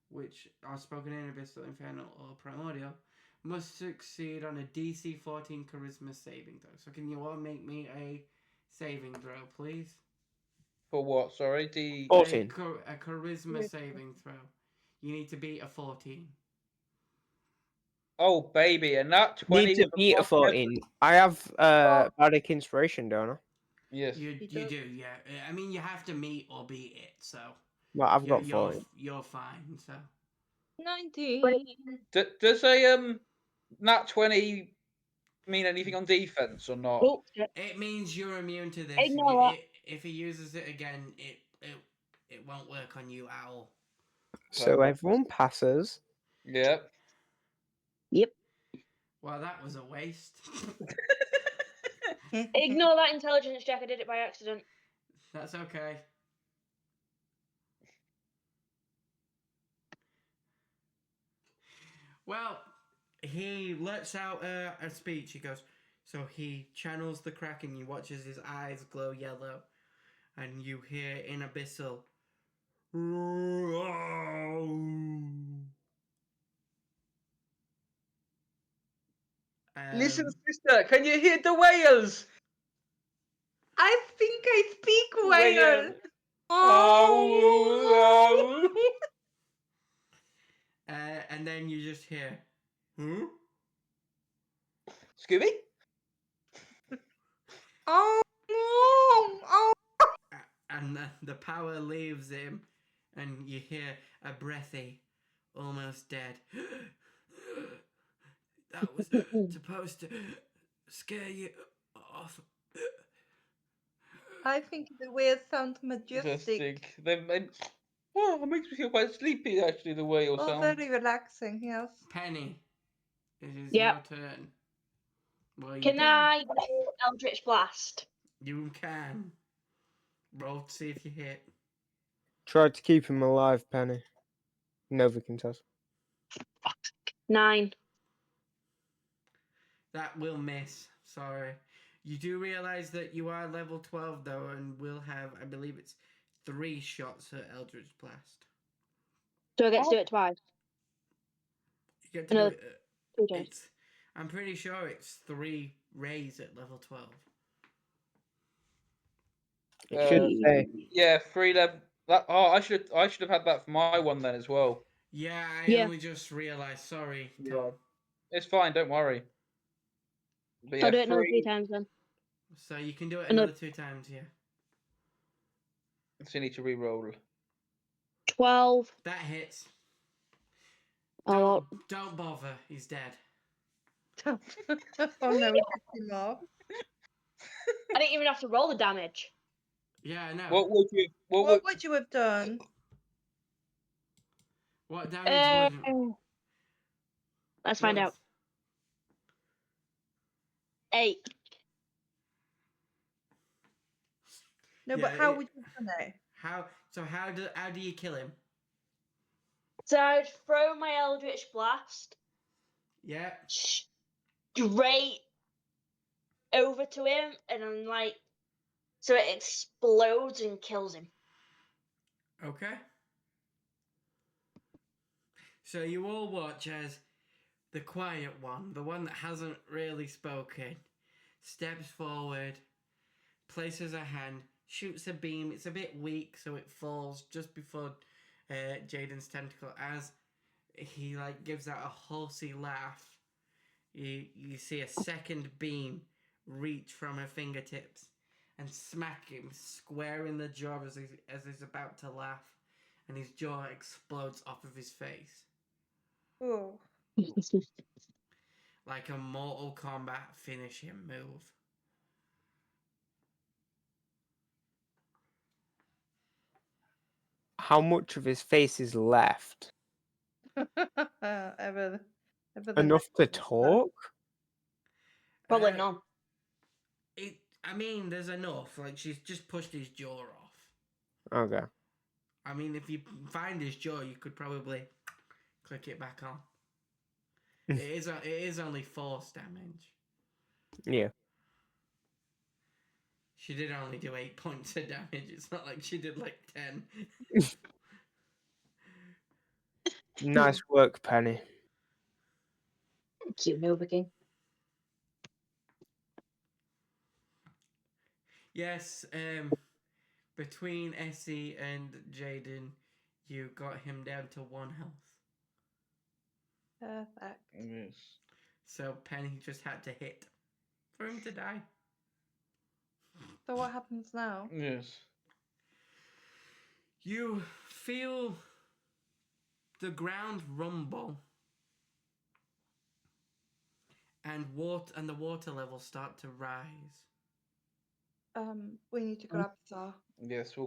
which are spoken in abyssal, infernal, or primordial, must succeed on a DC 14 charisma saving throw. So can you all make me a saving throw, please. For what? Sorry, the 14. A charisma saving throw. You need to beat a 14. oh baby, and that 20 Need to with beat a plus 14. I have bardic inspiration, don't I? Yes. You He do, does. yeah. I mean, you have to meet or beat it, so Well, I've got 14. you're fine. So 19. Does a nat 20 mean anything on defense or not? Oh, shit. it means you're immune to this. Ignore that. If he uses it again, it won't work on you at all. So Perfect. everyone passes. Yep. Yep. Well, that was a waste. Ignore that intelligence check. I did it by accident. That's okay. Well, he lets out a speech. He goes, so he channels the Kraken. You watch as his eyes glow yellow, and you hear in abyssal. Listen, sister, can you hear the whales? I think I speak Whale. whale. Oh. And then you just hear, hmm? Scooby? Oh, oh. And the power leaves him, and you hear a breathy, almost dead. That was supposed to scare you off. I think the whale sounds majestic. Oh, it makes me feel quite sleepy, actually, the whale Oh, sound. very relaxing, yes. Penny, it is Yep. your turn. What are you Can doing? I go Eldritch Blast? You can. Roll to see if you hit. Try to keep him alive, Penny. Novikin does. 9. That will miss. Sorry. You do realise that you are level 12 though, and will have, I believe it's 3 shots at Eldritch Blast. So I get to do it twice. You get to No, do it. 2 times. It's. I'm pretty sure it's 3 rays at level 12. It should say. Yeah, 3 level. I should have had that for my one then as well. Yeah, I Yeah. only just realised. Sorry, Yeah. Tom. It's fine, don't worry. But yeah, I'll do it another 3 3. times then. So you can do it Another- another 2 times, yeah. So you need to re-roll. 12. That hits. Oh, Don't bother. He's dead. Oh no, we pissed him off. I didn't even have to roll the damage. Yeah, I know. What would you? What would you have done? What damage would? Let's find out. 8. No, Yeah, but how would you have done it? How? So how do you kill him? So I'd throw my Eldritch Blast Yeah. straight over to him, and then so it explodes and kills him. Okay. So you all watch as the quiet one, the one that hasn't really spoken, steps forward, places a hand, shoots a beam. It's a bit weak, so it falls just before Jaden's tentacle. As he gives out a horsey laugh, you see a second beam reach from her fingertips and smack him square in the jaw as he's about to laugh, and his jaw explodes off of his face Oh. like a Mortal Kombat finishing move. How much of his face is left? ever the Enough to next one. talk? Probably Uh, none. I mean, there's enough. She's just pushed his jaw off. Okay. I mean, if you find his jaw, you could probably click it back on. It is only force damage. Yeah. She did only do 8 points of damage. It's not like she did 10. Nice work, Penny. Thank you, Nova King. Yes, between Essie and Jaden, you got him down to 1 health. Perfect. Yes. So Penny just had to hit for him to die. So what happens now? Yes. You feel the ground rumble and the water levels start to rise. We need to grab Saw. Yes, we're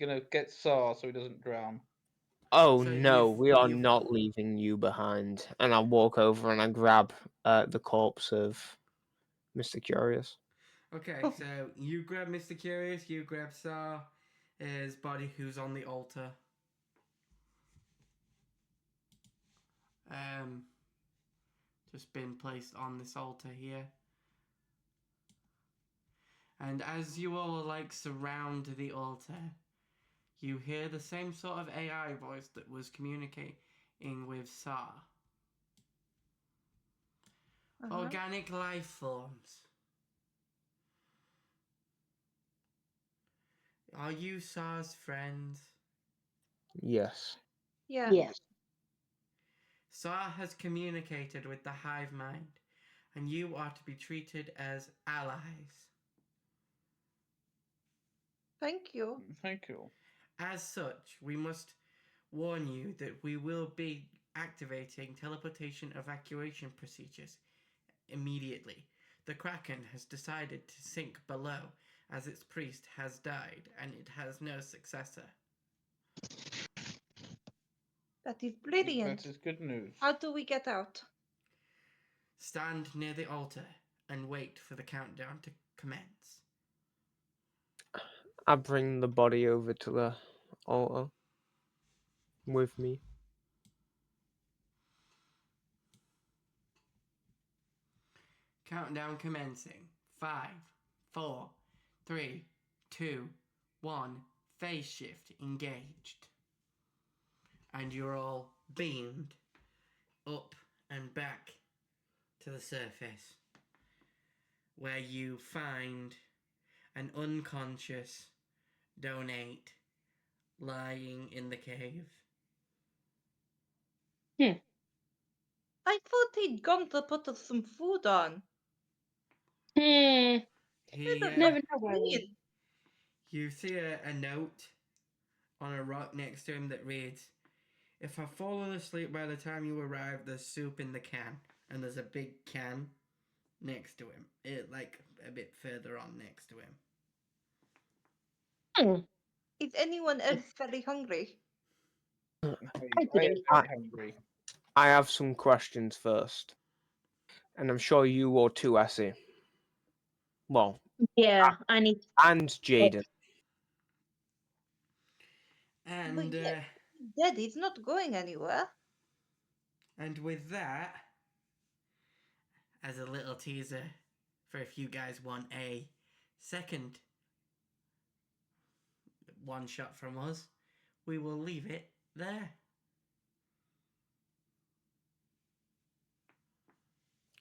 gonna get Sar so he doesn't drown. Oh So no, we are you've- not leaving you behind. And I walk over and I grab the corpse of Mr. Curious. Okay, so you grab Mr. Curious, you grab Sar, his body who's on the altar. Just been placed on this altar here. And as you all surround the altar, you hear the same sort of AI voice that was communicating with Sar. Organic life forms. Are you Sar's friends? Yes. Yeah. Yes. Sar has communicated with the hive mind, and you are to be treated as allies. Thank you. Thank you. As such, we must warn you that we will be activating teleportation evacuation procedures immediately. The Kraken has decided to sink below as its priest has died and it has no successor. That is brilliant. That is good news. How do we get out? Stand near the altar and wait for the countdown to commence. I bring the body over to the altar with me. Countdown commencing. 5, 4, 3, 2, 1. Phase shift engaged. And you're all beamed up and back to the surface, where you find an unconscious Donate lying in the cave. I thought he'd gone to put us some food on. Hmm. He, Never know where we. Mean. you see a note on a rock next to him that reads, "If I've fallen asleep by the time you arrive, there's soup in the can." And there's a big can next to him. A bit further on next to him. Hmm. Is anyone else very hungry? I am do. very hungry. I have some questions first. And I'm sure you or too, Essie. Well, Yeah, I need. and Jaden. And yeah. Dead, he's not going anywhere. and with that, as a little teaser for if you guys want a second one shot from us, we will leave it there.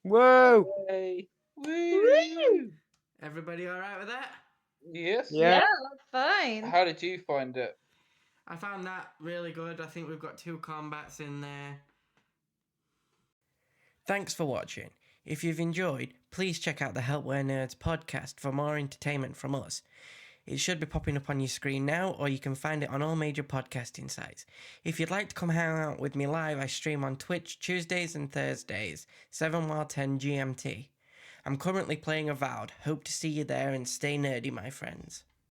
Whoa! Yay. Woo! Everybody all right with that? Yes. Yeah. Fine. How did you find it? I found that really good. I think we've got 2 combats in there. Thanks for watching. If you've enjoyed, please check out the Helpware Nerds podcast for more entertainment from us. It should be popping up on your screen now, or you can find it on all major podcasting sites. If you'd like to come hang out with me live, I stream on Twitch Tuesdays and Thursdays, 7 while 10 GMT. I'm currently playing Avowed. Hope to see you there and stay nerdy, my friends.